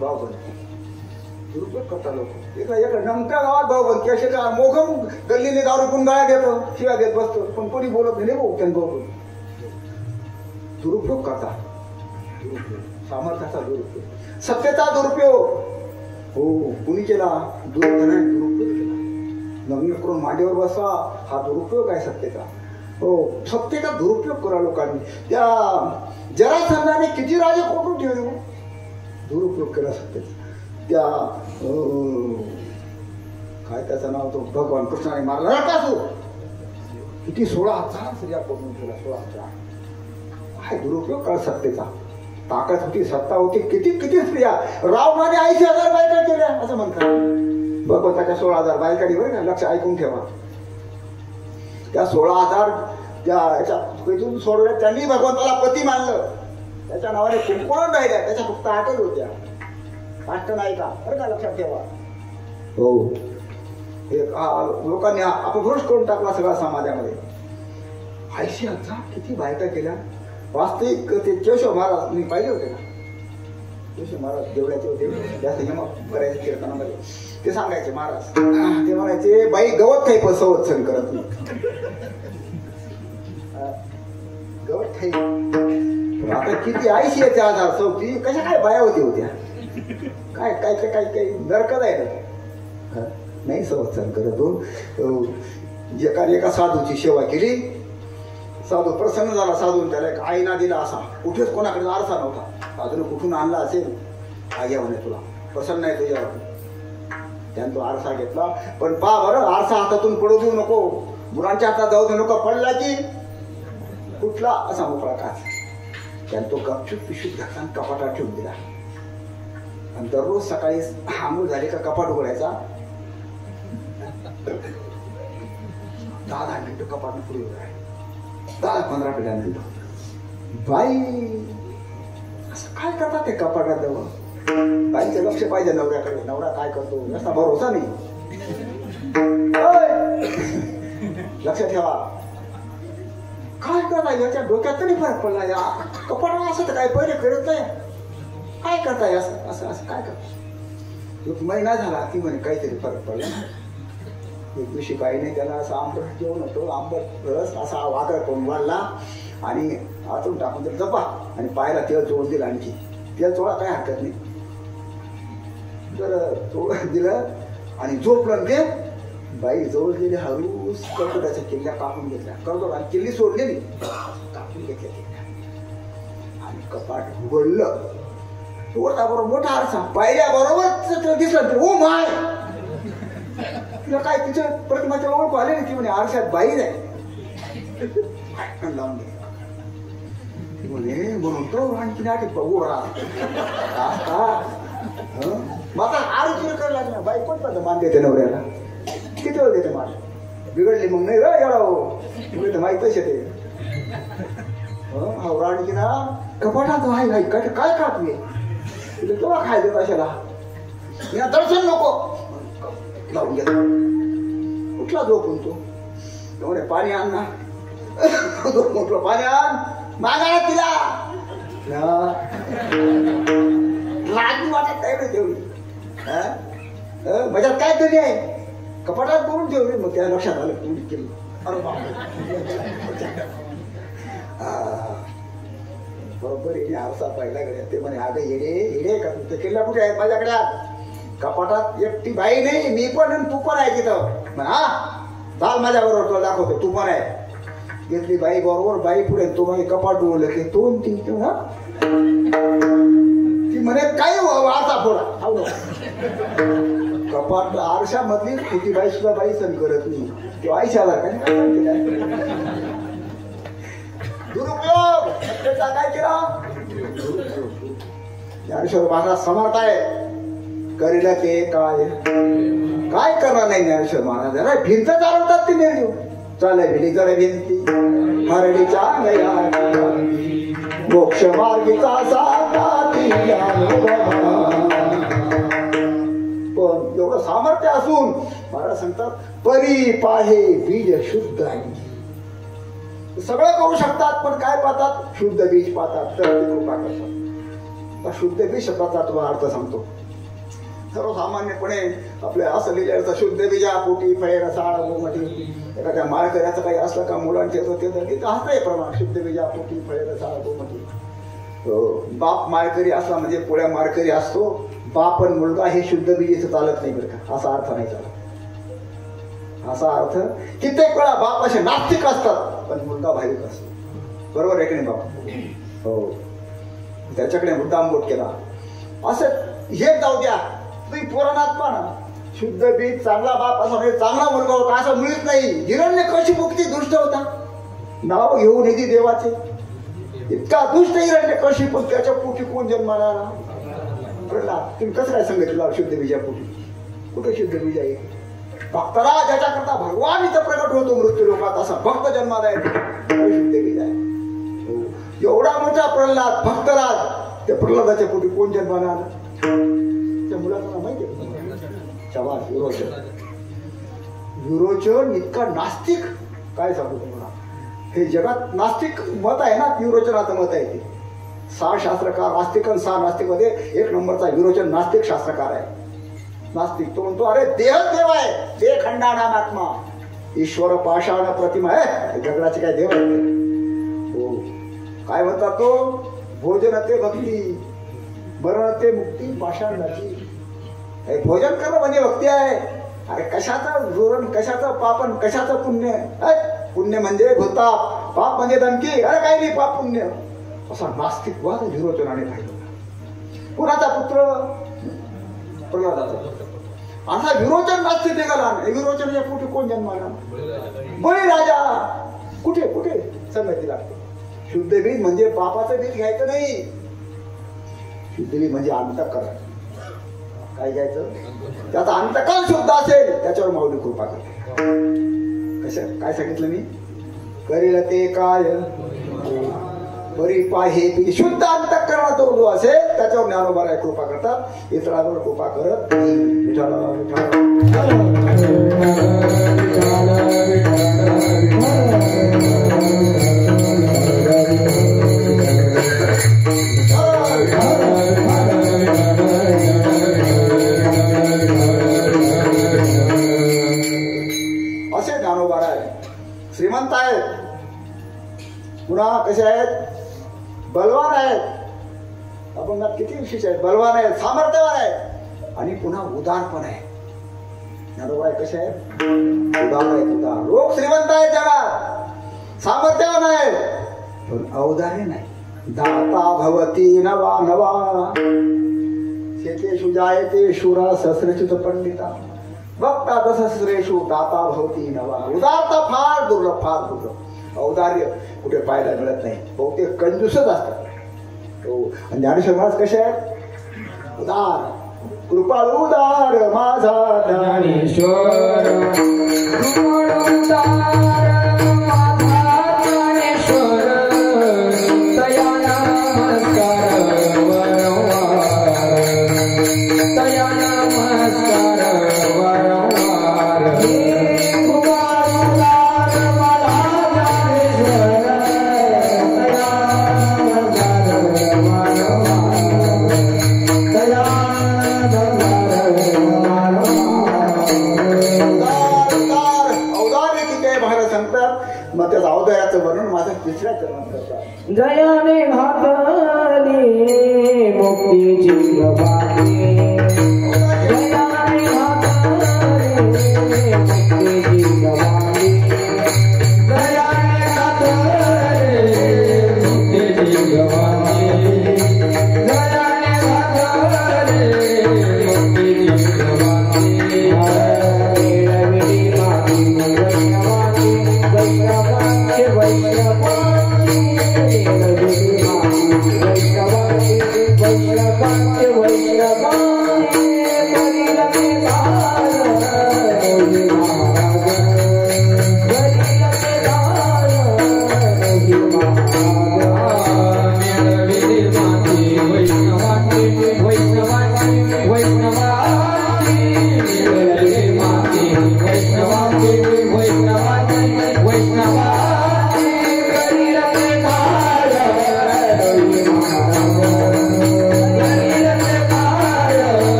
भाऊबंदकी दुरुपयोग करतात लोक. एका नमत्या गावात भाऊबंदकी असे का मोघम गल्लीने दारू पण गाळ्या घेतो शिव्या घेत बसतो पण कोणी बोलत नाही भाऊ त्यांनी भाऊ दुरुपयोग करतात. सामर्थ्याचा दुरुपयोग, सत्तेचा दुरुपयोग. हो कुणी केला? दुर्योधनाने दुरुपयोग केला. लग्न करून मांडीवर बसा हा दुरुपयोग आहे सत्तेचा. हो सत्तेचा दुरुपयोग करा लोकांनी. त्या जरासंधाने किती राजे कोठून ठेवले? दुरुपयोग केला सत्तेचा. त्या काय त्याचं नाव तो भगवान कृष्णाने मारला नरकासूर. किती 16,000 स्त्रिया कोठून ठेवला? 16,000. काय दुरुपयोग करा सत्तेचा. ताकद होती, सत्ता होती, किती किती स्त्रिया. रावणाने 80,000 बायका केल्या असं म्हणतात. भगवंताच्या 16,000 बायकांनी बरं का लक्ष ऐकून ठेवा. त्या 16,000 त्या याच्यातून सोडल्या त्यांनी भगवंताला पती मानलं. त्याच्या नावाने कुंकुळून राहिल्या. त्याच्या फक्त 8च होत्या. 8 नाही का बरं का लक्षात ठेवा. हो लोकांनी अपभ्रष्ट करून टाकला सगळा समाजामध्ये. 80,000 किती बायका केल्या. वास्तविक ते केशव महाराज मी पाहिले होते ना. केशव महाराज देवळाचे होते जास्त बऱ्याच कीर्तनामध्ये ते सांगायचे महाराज ते म्हणायचे बाई गवत काही पण संवत्सन करत नाही. गवत काही आता किती 80,000 चौथी कशा काय बाया होत्या काय काय काय काय काही नरकत आहे ना. नाही संवत्सन करत हो. एका साधूची सेवा केली. साधू प्रसन्न झाला. साधून त्याला एक आईना दिला असा. कुठेच कोणाकडे आरसा नव्हता. साधूने कुठून आणला असेल आग्या म्हणे तुला प्रसन्न आहे तुझ्यावर. त्यानं तो आरसा घेतला. पण पहा बरं आरसा हातातून पडू देऊ नको. मुलांच्या हातात जाऊ देऊ नको. पडला की कुठला असा मोकळा काच. त्यानं तो गपचूप पिशूत घातला आणि कपाटात ठेवून दिला. आणि दररोज सकाळी आंघोळ झाली का कपाट उघडायचा. 10 मिनिटं कपाट पुढे उघडाय. 10-15 मिनिटं. बाई असं काय करतात ते कपाटात जवळ. बाईचं लक्ष पाहिजे नवऱ्याकडे. नवरा काय करतो याचा भरोसा नाही. लक्ष ठेवा. काय करता याच्या डोक्यात तरी फरक पडला. या कपाटात असं तर काय पहिले करत नाही. काय करताय असं असं असं काय करतो. एक महिना झाला की म्हणे काहीतरी फरक पडला. एक दिवशी बाईने त्याला असं आंबट जेवण होतो. आंबट रस असा वागळ करून वाढला आणि आतून टाकून तर जपा आणि पायाला तेल चोळून दिलं. आणखी तेल चोळा काय हरकत नाही. तर चोळून दिलं आणि झोपलं. ते बाई जवळ गेली. हळूच कर्दोड्याच्या किल्ल्या कापून घेतल्या. कर्दोड आणि किल्ली सोडलेली कापून घेतल्या किल्ल्या आणि कपाट उघडलं. उघडता बरोबर मोठा आरसा पाहिल्याबरोबर दिसलं. ओ माय तिला काय तिच्या प्रतिमाच्या ओळख आले नाही. ती म्हणे आरशात बाई नाही. लावून घे म्हणे म्हणून तो आणखी नाटे बघू माझा आरोग्य करायला लागला. बाई कोण मान देते नवऱ्याला. किती वेळ देते मान. बिघडली मग नाही एवढा हो माहीतच येते. आणखी ना कपाटात आहे काय काय खात मी तुला केव्हा खायचं कशाला. या दर्शन नको लावून घेतो. कुठला झोपून तू एवढे पाणी आण ना. म्हटलं पाणी आण मागा तिला. लाज वाटत काय नाही तेवढी. मजात काय केली आहे. कपाटात बोलून ठेवली. मग त्या लक्षात आलं कोणी केली. अरे बरोबर येणे आरसा पाहिला गड्या. ते म्हणे अगं येडे येडे का तू केला कुठे आहे माझ्याकडे. कपाटात एकटी बाई नाही मी पण आणि तू पण आहे तिथं. हा चाल माझ्याबरोबर तुला दाखवतो तू पण आहे. घेतली बाई बरोबर. बाई पुढे तो म्हणे कपाट उघडलं की 2-3 ती म्हणे काय आता फोडा. कपाट आरशामधली ती बाई सुद्धा बाई सण करत नाही. तो आयशाला काय दुरुपयोग सत्तेचा काय केला. ज्ञानेश्वर महाराज समर्थ आहे. करील ते काय करणार नाही ज्ञानेश्वर महाराज. अरे भिंत चालवतात ती निर्जीव. चले भिली जरे भिंती हरडीच्या गया मोक्ष मार्गीचा साथी पण एवढं सामर्थ्य असून महाराज सांगतात परी पाहे बीज शुद्ध आहे. सगळं करू शकतात पण काय पाहतात? शुद्ध बीज पाहतात तर ते कृपा करतात. शुद्ध बीज शब्दाचा तुम्हाला अर्थ सांगतो. सर्वसामान्यपणे आपल्या असं लिहिल्याचं शुद्ध बीजा पोटी फैर साळ गोमटी. एखाद्या माळकऱ्याचं काही असलं का मुलांचे ते हसतंय प्रमाण शुद्ध बीजा पोटी फैर साळ गोमटी. बाप माळकरी असला म्हणजे पोळ्या माळकरी असतो. बाप आणि मुलगा हे शुद्ध बीज चालत नाही बरं का. असा अर्थ नाही चालत. असा अर्थ कित्येक वेळा बाप असे नास्तिक असतात पण मुलगा भाविक असतो. बरोबर आहे की नाही बाप? हो. त्याच्याकडे मुद्दाम बोट केला. असं हे जाऊ द्या तुम्ही पुराणात पण शुद्ध बीज चांगला बाप असा म्हणजे चांगला मुलगा होता असं मुळीच नाही. हिरण्यकशिपुकी दुष्ट होता. नाव घेऊन येते देवाचे. इतका दुष्ट हिरण्यकशिपू त्याच्या पोटी कोण जन्माला आला? तुम्ही कसं काय सांगितलं शुद्ध बीजा पोटी? कुठे शुद्ध बीज आहे? भक्तराज ज्याच्याकरता भगवान इथं प्रकट होतो मृत्यू लोकात असा भक्त जन्माला येतो शुद्ध बीज आहे. एवढा मोठा प्रल्हाद भक्तराज त्या प्रल्हादाच्या पोटी कोण जन्माला आला? त्या मुलांना माहिती आहे विरोचन इतका नास्तिक काय सांगू तुम्हाला. हे जगात नास्तिक मत आहे ना. विरोचनाचं मत आहे ते. 6 शास्त्रकार नास्तिक आणि 6 नास्तिक मध्ये 1 नंबरचा विरोचन नास्तिक शास्त्रकार आहे. नास्तिक तो म्हणतो अरे देहच देव आहे. देह खंडानाम आत्मा ईश्वर पाषाण प्रतिमा आहे. जगडाचे काय देव आहे? हो. काय म्हणतात तो? भोजन ते भक्ती मरण ते मुक्ती पाषाणाची. भोजन करणं म्हणजे भक्ती आहे. अरे कशाचं जोरण कशाचं पापन कशाचं पुण्य? पुण्य म्हणजे भूताप पाप म्हणजे धमकी. अरे काही नाही पाप पुण्य असा नास्तिक वाद विरोचनाने पाहिजे. कुणाचा पुत्र? प्रल्हादाचा. असा विरोचन नास्तिक निघाला. विरोचनाच्या पोटी कोण जन्माला? बळीराजा. कुठे कुठे संगती लागते. शुद्ध बीज म्हणजे पापाचं बीज घ्यायचं नाही. शुद्ध बीज म्हणजे अंतःकरण. काय घ्यायचं? त्याचा अंतःकरण शुद्ध असेल त्याच्यावर माऊली कृपा करते. कशा काय सांगितलं मी? करील ते काय बरी पाहे शुद्ध अंतःकरणाचा जो असेल त्याच्यावर ज्ञानोबा काय कृपा करतात. इतरांवर कृपा करत असे ज्ञानोबा श्रीमंत आहेत. पुन्हा कसे आहेत? बलवान आहेत. अभंगात किती विशेष आहेत. बलवान आहेत सामर्थ्यवान आहेत आणि पुन्हा उदार पण आहे. ज्ञानोबा कसे आहेत? उदार आहेत. उदार लोक श्रीमंत आहेत जगात सामर्थ्यवान आहेत पण औदार्य नाही. दाता भवती नवा नवा शेतेषु जायते शूरा सहस्रच्युत पंडिता वक्ता दशस्रेषु दाता भवती नवा. उदारता फार दुर्लभ फार दुर्लभ. औदार्य कुठे पाहायला मिळत नाही. बहुतेक कंजूसच असतात. हो. आणि ज्ञानेश्वर महाराज कसे आहेत? उदार कृपाळू उदार माझा ज्ञानेश्वर. कृपाळू उदार माझा ज्ञानेश्वर. तया नमस्कार वारंवार. तया नमस्कार वारंवार. मग त्या औदयाचं वर्णन माझ्या तिसऱ्या चरणात करतात. जयाने घातली मुक्तीची गवाही. जयाने घातली मुक्तीची गवाही. जयाने घातली मुक्तीची गवाही. जयाने घातली मुक्तीची गवाही. वैष्णवांचे वैष्णवांचे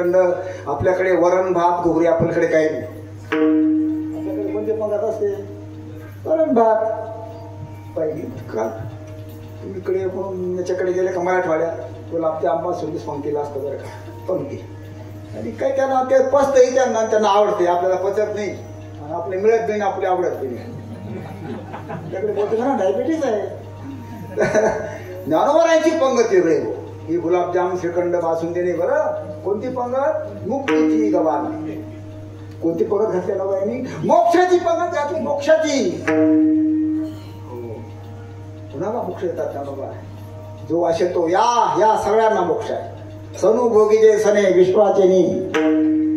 श्रीखंड, आपल्याकडे वरण भात घोगरी, आपल्याकडे काही नाही. आपल्याकडे कोणते पंगत असते? वरण भात. पाहिजे का इकडे म्हणून याच्याकडे गेले का मराठवाड्यात गुलाब आंबा सुंदीस पंक्तीला असतं बरं का, पंक्ती. आणि काही त्यांना ते पचतही, त्यांना आवडते, आपल्याला पचत नाही आणि आपले मिळत नाही, आपली आवडत नाही. त्याकडे बोलतो ना डायबिटीस आहे. ज्ञानोबरायांची पंगत वेगळी हो. ही गुलाबजाम श्रीखंड बासुंदी नाही बरं. कोणती पंगत? मुक्तीची गवान. कोणती पंगत घातली नवरायांनी? मोक्षाची पंगत घातली, मोक्षाची. कुणाला मोक्ष येतात ना बाबा? जो असे तो या सगळ्यांना मोक्ष आहे. सनुभोगीचे सने विश्वाचे नी.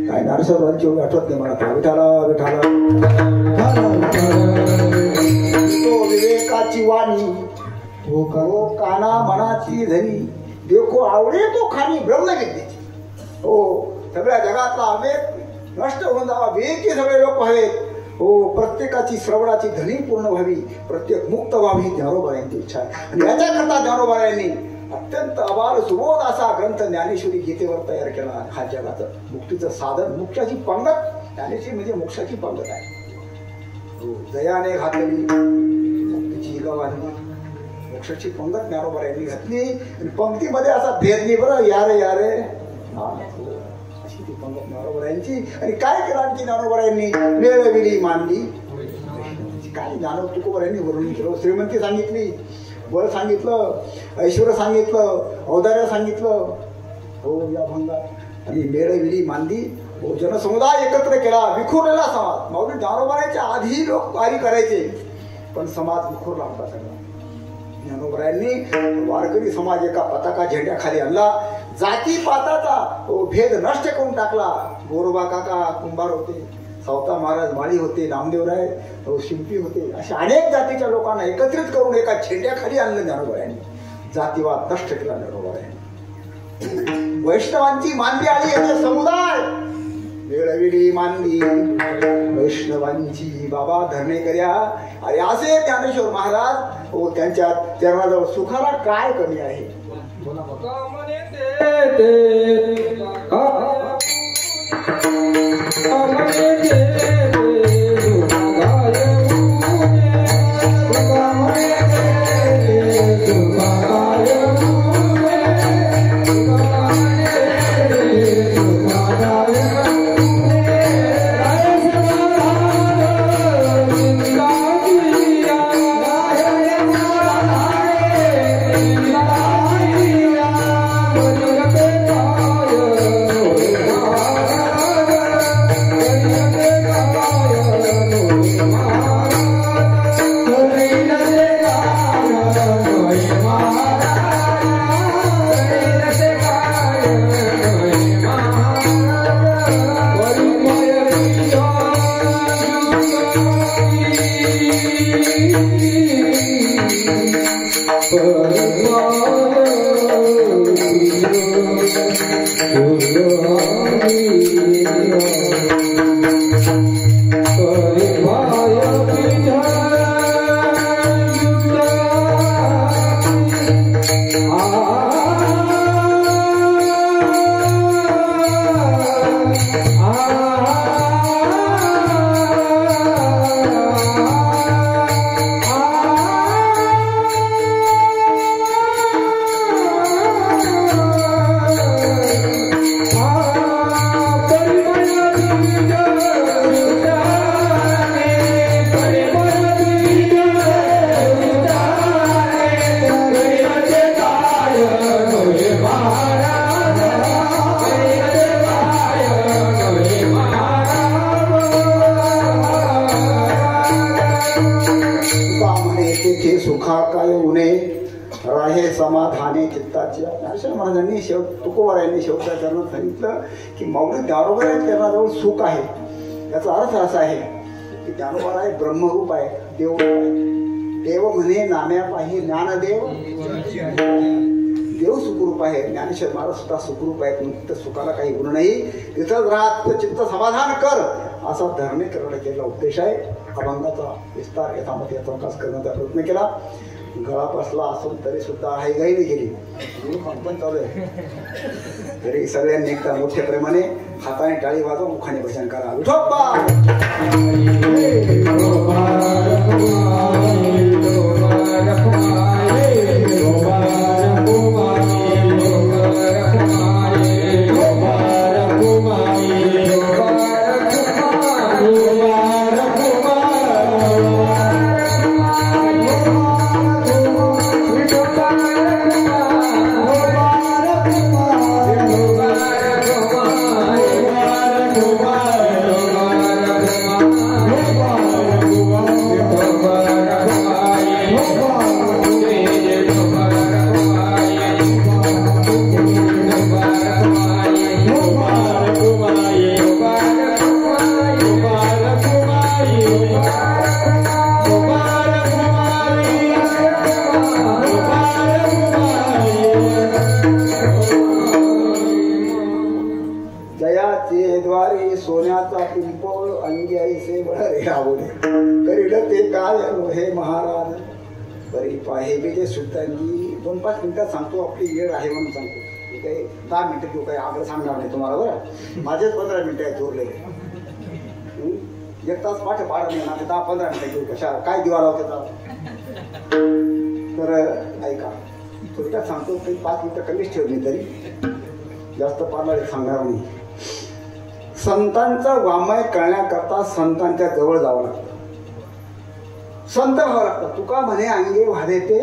काय नारसोबांची आठवत नाही मला. विठाला विठाला तो विवेकाची वाणी, हो काना मनाची धनी, देखो आवडे तो खाणी ब्रह्मविद्येची. हो सगळ्या जगातला अवेक नष्ट होऊन जावा, विवेकी सगळे लोक हवेत. हो प्रत्येकाची श्रवणाची धनी पूर्ण व्हावी, प्रत्येक मुक्त व्हावी, ज्ञानोबरायांची इच्छा आहे. आणि याच्याकरता ज्ञानोबरायांनी अत्यंत अबाल सुबोध असा ग्रंथ ज्ञानेश्वरी गीतेवर तयार केला. हा जगाचं मुक्तीचं साधन, मोक्षाची पंगत. ज्ञानेश्वरी म्हणजे मोक्षाची पंगत आहे. हो दयाने घातली मुक्तीची गवाही, मोक्षाची पंगत ज्ञानोबरायांनी घातली. आणि पंक्तीमध्ये असा भेद नाही बरं, यारे यारे अशी ती पंगत ज्ञानोबरायांची. आणि काय केलं आणखी ज्ञानोबरायांनी? मेळविली मांडली. काय ज्ञानो तुकोबरायांनी वर्णन केलं. श्रीमंती सांगितली, बळ सांगितलं, ऐश्वर सांगितलं, औदार्य सांगितलं. हो या भंगात. आणि मेळविली मांदी. हो जनसमुदाय एकत्र केला, विखुरलेला समाज. माऊली ज्ञानोबरायांच्या आधी लोक वारी करायचे, पण समाज विखुरला होता सगळा. ज्ञानोबरायांनी वारकरी समाज एका पताका झेंड्याखाली आणला. जाती पाताचा भेद नष्ट करून टाकला. गोरोबा काका कुंभार होते, सावता महाराज माळी होते, नामदेवराय शिंपी होते, अशा अनेक जातीच्या लोकांना एकत्रित करून एका झेंड्याखाली आणलं ज्ञानोबरायांनी. जातीवाद नष्ट केला ज्ञानोबरायांनी. वैष्णवांची मांदी आली याचे समुदाय. वेळविली मांदी वैष्णवांची बाबा धरणे कर्या. अरे असे ज्ञानेश्वर महाराज. हो त्यांच्या चरणाजवळ सुखाला काय कमी आहे? समाधाने चित्ताची. ज्ञानेश्वर महाराजांनी तुकोबारायांनी शेवटच्या चरणात सांगितलं की माऊली ज्ञानोबा चरणाजवळ सुख आहे. याचा अर्थ असा आहे की ज्ञानोबा आहे ब्रह्मरूप आहे, देव देव म्हणे नाम्या पाही ज्ञानदेव. देव सुखरूप आहे. ज्ञानेश्वर महाराज सुद्धा सुखरूप आहेत. तिथं सुखाला काही गुण नाही. तिथंच राहत चित्त समाधान कर असा धरणे करण्याचा उद्देश आहे. अभंगाचा विस्तार यथामती प्रकाश करण्याचा प्रयत्न केला. गळा बसला असून तरी सुद्धा हायगाईने गेली. पण चालू आहे. तरी सगळ्यांनी एकदा मोठ्या प्रेमाने हाताने टाळी वाजवा, मुखाने भजन करा. विठोबा सोन्याचा पिंपळ अंगी ऐसे बळे आवडे करील ते काय हे महाराज. बरी पाहे बेजे सुट्टांची 2-5 मिनिटात सांगतो, आपली वेळ आहे म्हणून सांगतो. ठीक आहे, 10 मिनिटं घेऊ, काही आग्रह सांगणार नाही तुम्हाला. बरं, माझेच 15 मिनिटं आहेत जोरलेले. 1 तास पाठ पाडत नाही ना, 10-15 मिनिटं घेऊ. कशा काय दिवा लावते तर ऐका, थोडक्यात सांगतो. काही 5 मिनिटं कमीच ठेवली तरी जास्त पाडला सांगणार नाही. संतांचा वामय करण्याकरता संतांच्या जवळ जावं लागतं, संत व्हावं लागतं. तुका म्हणे अंगे वाढे ते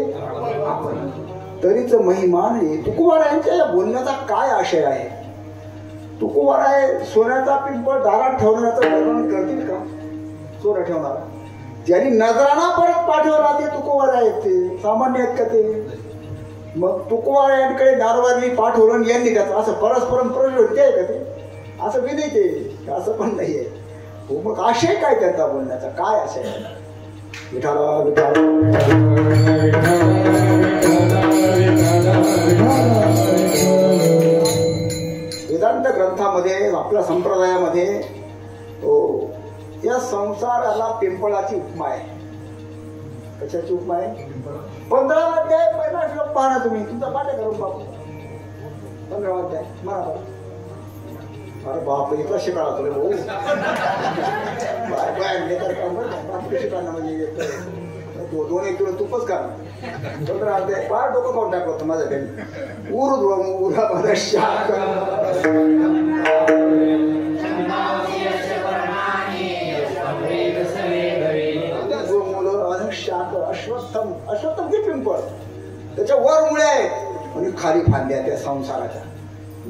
आपण तरीच महिमान. तुकोबारायांच्या या बोलण्याचा काय आशय आहे? तुकोबाराय सोन्याचा पिंपळ दारात ठेवण्याचं वर्णन करतील का? चोर ठेवणारा ज्यांनी नजराना परत पाठवला ते तुकोबार आहेत, ते सामान्य आहेत का ते? मग तुकोबारायांकडे दारवारली पाठवलं यांनी त्याचं असं परस्परम प्रश्न आहे का ते? असं बी नाही ते, असं पण नाही आहे. हो, मग आशय काय त्याचा बोलण्याचा काय आशय आहे? विठाला विठाला वेदांत ग्रंथामध्ये आपल्या संप्रदायामध्ये या संसाराला पिंपळाची उपमा आहे. कशाची उपमा आहे? 15 अध्याय पहिला श्लोक पाहा ना तुम्ही, तुमचा पाठ करून बापू. 15 अध्याय म्हणा. अरे बाप, इतका शिकाळा तुला भाऊ. शिकाणं म्हणजे 2-1 किलो तूपच का 15 अध्याय फार डोकं खाऊन टाकलं होतं माझ्या त्यांनी. उरा शाख अश्वत्थम. अश्वत्थम ते पिंपळ, त्याच्या वर मुळे आहेत आणि खाली फांद्या त्या संसाराच्या.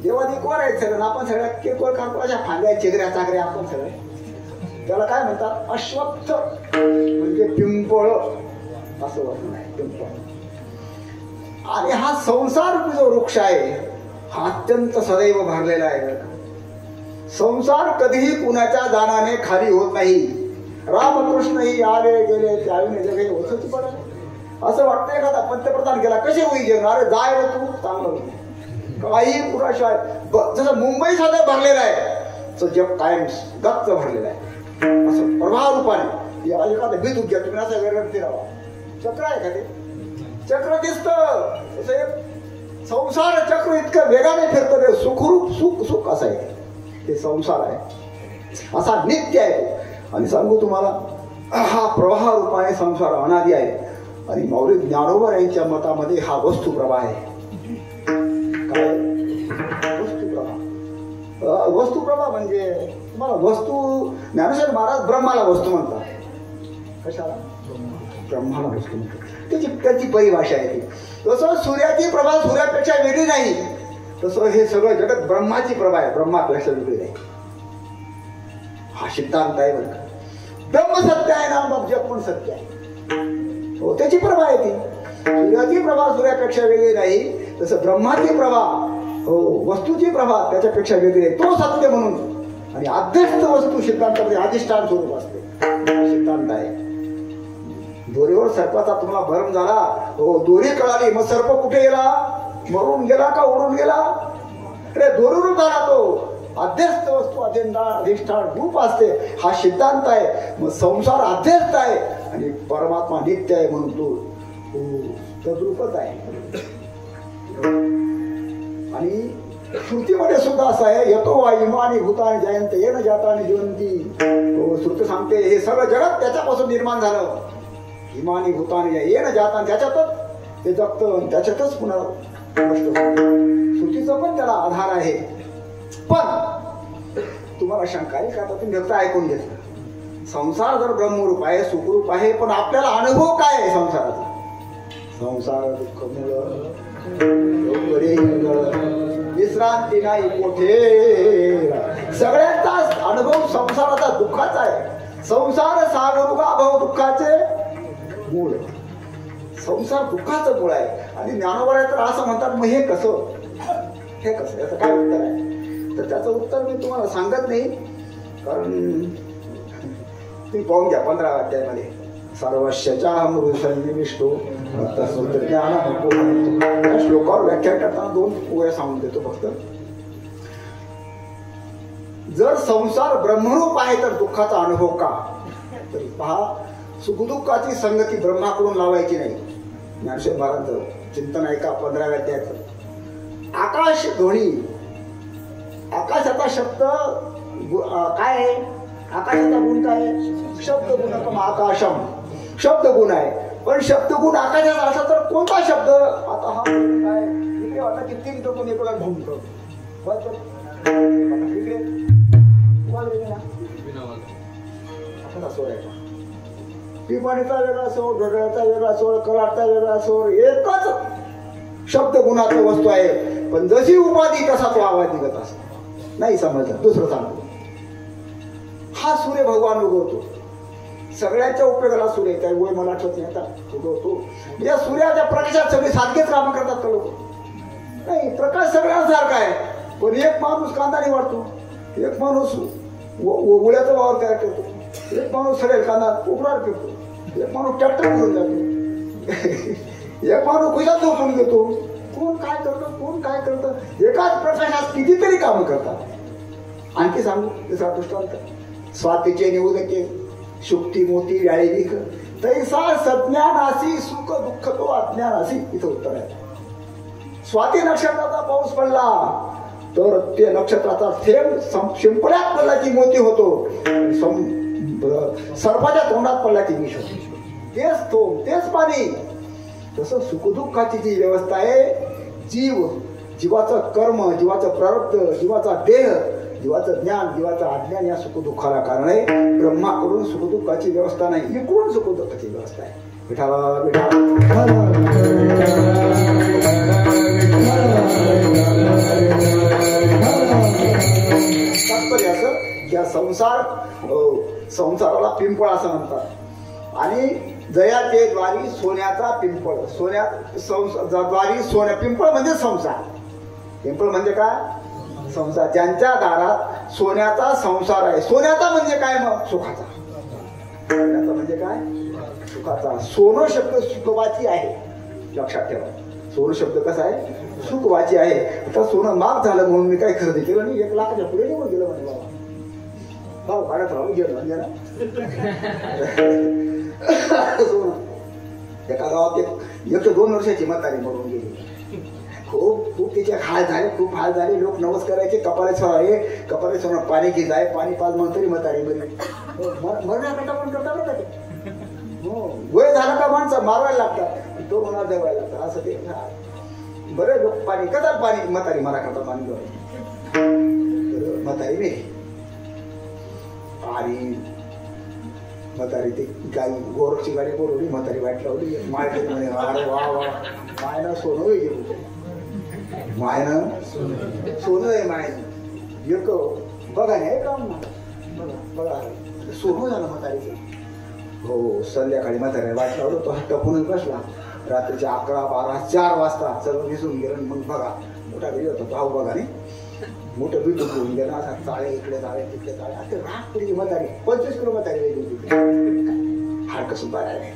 जेव्हा दिकवर आहेत सगळं, आपण सगळ्या केकवर काढतो फांद्या चिगऱ्या चाकऱ्या आपण सगळे. त्याला काय म्हणतात? अश्वत्थ म्हणजे पिंपळ असं वर्णन आहे, पिंपळ. आणि हा संसार जो वृक्ष आहे हा अत्यंत सदैव भरलेला आहे. संसार कधीही कुणाच्या दानाने खाली होत नाही. रामकृष्णही आले गेले त्यावेळी जगे होतच पडत. असं वाटतं एखादा पंतप्रधान गेला कसे होई जग, अरे जाय रे तू चांगलं होईल. काही पुराशिवाय जसं मुंबई साधं भरलेलं आहे तर जग कायम गच्च भरलेलं आहे. असं प्रवाह रूपाने एखादं बीज घ्या तुम्ही, असं वेगळं फिरावा. चक्र आहे का ते? चक्र दिसतं. संसार चक्र इतकं वेगाने फिरतं, ते सुखरूप सुख सुख असं आहे ते संसार आहे. असा नित्य आहे. आणि सांगू तुम्हाला, हा प्रवाह रूपाने संसार अनादी आहे. आणि मौलिक ज्ञानोबा यांच्या मतामध्ये हा वस्तुप्रभा आहे. काय वस्तुप्रभा? वस्तुप्रभा म्हणजे तुम्हाला वस्तू, ज्ञानेश्वर महाराज ब्रह्माला वस्तू म्हणतात. कशाला? ब्रह्माला वस्तू म्हणतात. त्याची परिभाषा आहे ती. तसं सूर्याची प्रभा सूर्यापेक्षा वेगळी नाही, तसं हे सगळं जगत ब्रह्माची प्रभा आहे, ब्रह्मापेक्षा वेगळी नाही. हा सिद्धांत आहे बरं का. ब्रह्म सत्य आहे ना, मग जग पण सत्य आहे. हो, त्याची प्रभा आहे ती. सूर्याची प्रभा सूर्यापेक्षा वेगळी नाही, तसं ब्रह्माची प्रभा, हो वस्तूची प्रभा त्याच्यापेक्षा वेगळी आहे. तो सत्य म्हणून. आणि अध्यस्त वस्तू सिद्धांतामध्ये अधिष्ठान स्वरूप असते, सिद्धांत आहे. दोरीवर सर्पाचा तुम्हाला भरम झाला, हो दोरी कळाली, मग सर्प कुठे गेला? मरून गेला का उडून गेला? अरे दोरीवर झाला तो. अध्यस्त वस्तू अधिष्ठान रूप असते, हा सिद्धांत आहे. मग संसार अध्यस्त आहे आणि परमात्मा नित्य आहे म्हणून तो तद्रूपच आहे. आणि श्रुतीमध्ये सुद्धा असं आहे, येतो वा इमानी भूतानी जयंत येन जातानी जिवंती. हो, श्रुती सांगते हे सगळं जगत त्याच्यापासून निर्माण झालं. इमानी भूतानी येन जातानी, त्याच्यातच ते जगतं, त्याच्यातच पुन्हा नष्ट होतं. श्रुतीचा पण त्याला आधार आहे. पण तुम्हाला शंका आहे का? तुम्ही फक्त ऐकून घेतलं. संसार जर ब्रह्मरूप आहे, सुखरूप आहे, पण आपल्याला अनुभव काय आहे संसाराचा? संसार दुःख मुळ विश्रांती नाही कोठे. सगळ्यांचा अनुभव संसाराचा दुःखाचा आहे. संसार सागरुगा भव दुःखाचे मूळ. संसार दुःखाचं मूळ आहे. आणि ज्ञानोबा तर असं म्हणतात, मग हे कसं, हे कसं, याचं काय उत्तर आहे? तर त्याचं उत्तर मी तुम्हाला सांगत नाही, कारण तुम्ही पाहून घ्या 15व्या अध्यायामध्ये. सर्वस्यचा मृदुसन्निविष्टो ज्ञान. या श्लोकावर व्याख्या करताना 2 ओळ्या सांगून देतो फक्त. जर संसार ब्रह्मरूप आहे तर दुःखाचा अनुभव का? तरी पहा, सुखदुःखाची संगती ब्रह्माकडून लावायची नाही. ज्ञानेश्वर महाराजांचं चिंतन ऐका 15व्या अध्यायाचं. आकाश ध्वनी, आकाशाचा शब्द काय आहे? आकाशाचा गुण काय आहे? शब्द गुणकम आकाशम. शब्द गुण आहे. पण शब्द गुण आकाशाचा असला तर कोणता शब्द? आता हा काय इकडे वाटतं की 3 तो कोणी एकडा घुमतो इकडे आता सोडायचा. पिपाणीचा वेगळा सोड, ढोळ्याचा वेगळा सोड, कराडचा वेगळा सोड. एकच शब्द गुणाचं वस्तू आहे. पण जशी उपाधी तसा तो आवाज निघत असतो. नाही समजलं. दुसरं सांगतो. हा सूर्य भगवान उगवतो. सगळ्यांच्या उपयोगाला सूर्य, त्या गोळ मला आठवत नाही आता, उगवतो. या सूर्याच्या प्रकाशात सगळे सारखेच काम करतात का लोक? नाही, प्रकाश सगळ्यांसारखा आहे. पण एक माणूस कांदा वाढतो, एक माणूस गुळ्याचा वावर तयार करतो, एक माणूस सगळे कांदा उकडार करतो, एक माणूस ट्रॅक्टर घेऊन जातो, एक माणूस खुशात झोपून घेतो. कोण काय करतं, कोण काय करतं? एकाच प्रकाशात कितीतरी कामं करतात. आणखी सांगू दुसरा दृष्टांत. स्वातीचे निवदके शुक्ती मोती व्याळीक तैसा सज्ञानासी सुख दुःख तो अज्ञानासी. इथं उत्तर आहे. स्वाती नक्षत्राचा पाऊस पडला तर ते नक्षत्राचा थेंब शिंपड्यात पडला की मोती होतो, सर्पाच्या तोंडात पडला की विष होतो. तेच थोंब, तेच पाणी. तसं सुखदुःखाची जी व्यवस्था आहे, जीवाचं कर्म, जीवाचं प्रारब्ध, जीवाचा देह, जीवाचं ज्ञान, जीवाचं अज्ञान या सुखदुःखाला कारण आहे. ब्रह्माकडून सुखदुःखाची व्यवस्था नाही, इकडून सुखदुःखाची व्यवस्था आहे. विठाला तात्पर्य असं की संसाराला पिंपळ असं म्हणतात. आणि जयाचे द्वारी सोन्याचा पिंपळ. द्वारी सोन्या, पिंपळ म्हणजे संसार. पिंपळ म्हणजे काय? संसार. ज्यांच्या दारात सोन्याचा संसार आहे. सोन्याचा म्हणजे काय? मग सुखाचा. सोन्याचा म्हणजे काय? सुखाचा. सोनं शब्द सुखवाची आहे, लक्षात ठेवा. सोनं शब्द कसा आहे? सुखवाची आहे. आता सोनं महाग झालं म्हणून मी काय खरेदी केलं नाही, 1 लाखाच्या पुढे निघून गेलं म्हणजे बाबा. भाऊ काढत राहून गेलं म्हणजे ना. एका गावात 1 ते 2 वर्षाची म्हातारी मरून गेली. खूप तिचे हाल झाले, खूप हाल झाले. लोक नवस करायचे, कपाळे सोडावे, कपाळे सोडून पाणी घेत आहे, पाणी पाच म्हणतरी म्हातारी मरण्याकरता पण करता बरं का ते. हो, वय झालं का माणसं मारवायला लागतात, तो म्हणा देवायला लागतात असं ते. बरं लोक पाणी कदा पाणी म्हातारी मारा करता पाणी देवायला. म्हातारी नाही आणि म्हातारी ते गाई गोरखची गाडी बोलवली, म्हातारी वाट लावली. माय म्हणे अरे वा वा, मायनं सोनं गेलं, मायनं सोनं आहे, मायनं एक बघा नाही काम बघा सोनं झालं म्हातारीचं. हो, संध्याकाळी म्हातारी वाट लावलं, तो टपूनच बसला. रात्रीचे 11, 12, 4 वाजता सर्व दिसून गेलं. मग बघा मोठा बिल होता, भाऊ बघा नाही मोठं बिल घेऊन गेला. असा चाळे इकडे चाळे तिकडे चाळे, आता राग पडली म्हातारी. 25 किलो म्हातारी वेगळी, हाडकं सुद्धा नाही,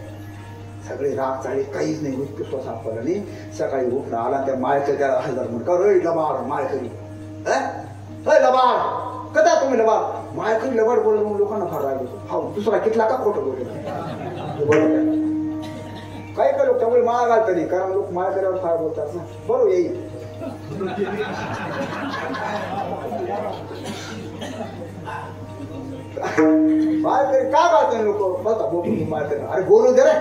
सगळे राग चाळे, काहीच नाही. उत्कृष्ट सापडला नाही. सकाळी उठला आला त्या माळच्या त्या हजार म्हणून रे लबाड माळकरी, लबाड कदा तुम्ही लबाड माळकरी लबाड बोललं म्हणून लोकांना फार राग येतो. हा दुसरा कितला का खोटं बोलतो काय करू, त्यामुळे माळा घालतं नाही, कारण लोक माळकऱ्यावर फार बोलतात ना. बरोबर येईल माळकरी काय बाळते लोक बघा बोलून माळकरी अरे बोलू दे रे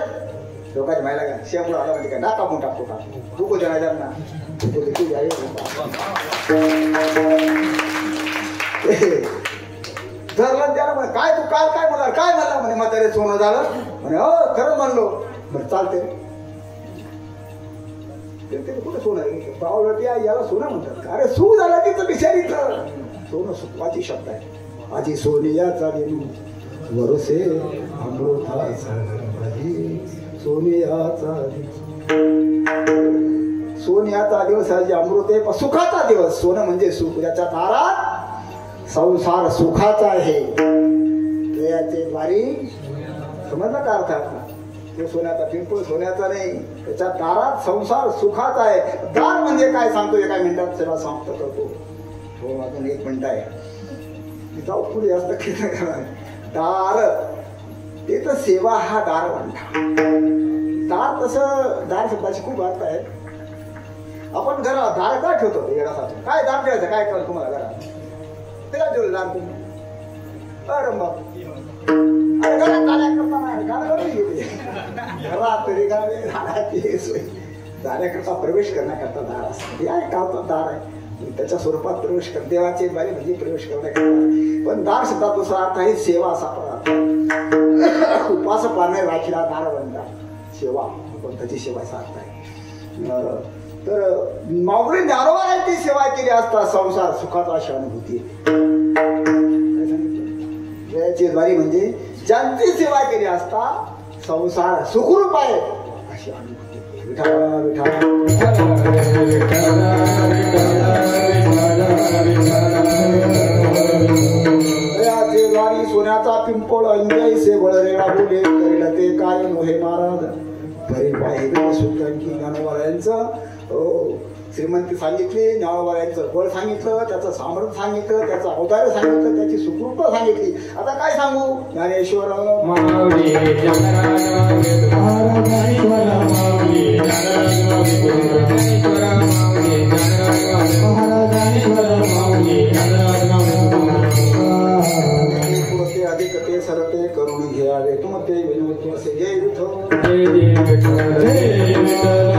लोकांच्या मायला का शेपूड आला म्हणजे काय ना कापून टाकतो का तू को देणार ना धरलं त्याला म्हणे काय तू काल काय म्हणला काय म्हणला म्हणे म्हातारे सोनं झालं म्हणे हो खरं म्हणलो बरं चालते कुठं सोनं पावलं याला सोनं म्हणतात अरे सू झाला तिथं बिचारीच सोनं सुखवाची शब्द आहे आजी सोनियाचा दिन वरसे अमृताचा सोनियाचा सोनियाचा दिवस आहे अमृत आहे सुखाचा दिवस सोनं म्हणजे सुख याच्या दारात संसार सुखाचा आहे त्याचे द्वारी समजला का अर्थ आपला तो सोन्याचा पिंपळ सोन्याचा नाही त्याच्या दारात संसार सुखाचा आहे दार म्हणजे काय सांगतो एका मिनिटात सेवा समाप्त करतो हो अजून 1 मिनिट आहे जाऊ पुढे जास्त खेळ करा दार ते तर सेवा हा दार म्हणता दार तसं दार शब्दाची खूप अर्थ आहे आपण घरात दार का ठेवतो येण्यासाठी काय दार ठेवायचं काय कळ तुम्हाला घरात ते काय ठेवलं दार तुम्ही अरे बाप अरे घरात दाऱ्या करता गाणं घेते घरात तरी दाऱ्याकरता प्रवेश करण्याकरता दार असतं काय का दार आहे त्याच्या स्वरूपात प्रवेश कर देवाचे द्वारे म्हणजे प्रवेश करण्याकरता पण दार शब्दात दुसरा अर्थ आहे सेवा असा पदार्थ उपासकाने राखीला दार बनतात सेवा पण त्याची सेवाचा अर्थ आहे तर माऊली ज्ञानोबांची सेवा केली असता संसार सुखाचा अशी अनुभूती देवाचे द्वारे म्हणजे ज्यांची सेवा केली असता संसार सुखरूप आहे अशी अनुभूती द्वारी सोन्याचा पिंपळ अंजयसे बळरेळा बोले करील ते काय नोहे महाराज घरी पाहिजे सुद्धांची ज्ञानोबायांचं श्रीमंती सांगितली ज्ञानोबायांचं बळ सांगितलं त्याचं सामर्थ्य सांगितलं त्याचं अवतार सांगितलं त्याची सुकृपा सांगितली आता काय सांगू ज्ञानेश्वर अधिक ते सरते करून घ्यावे तुम ते विनोद असे जय विठ्ठल जय विठ्ठल जय विठ्ठल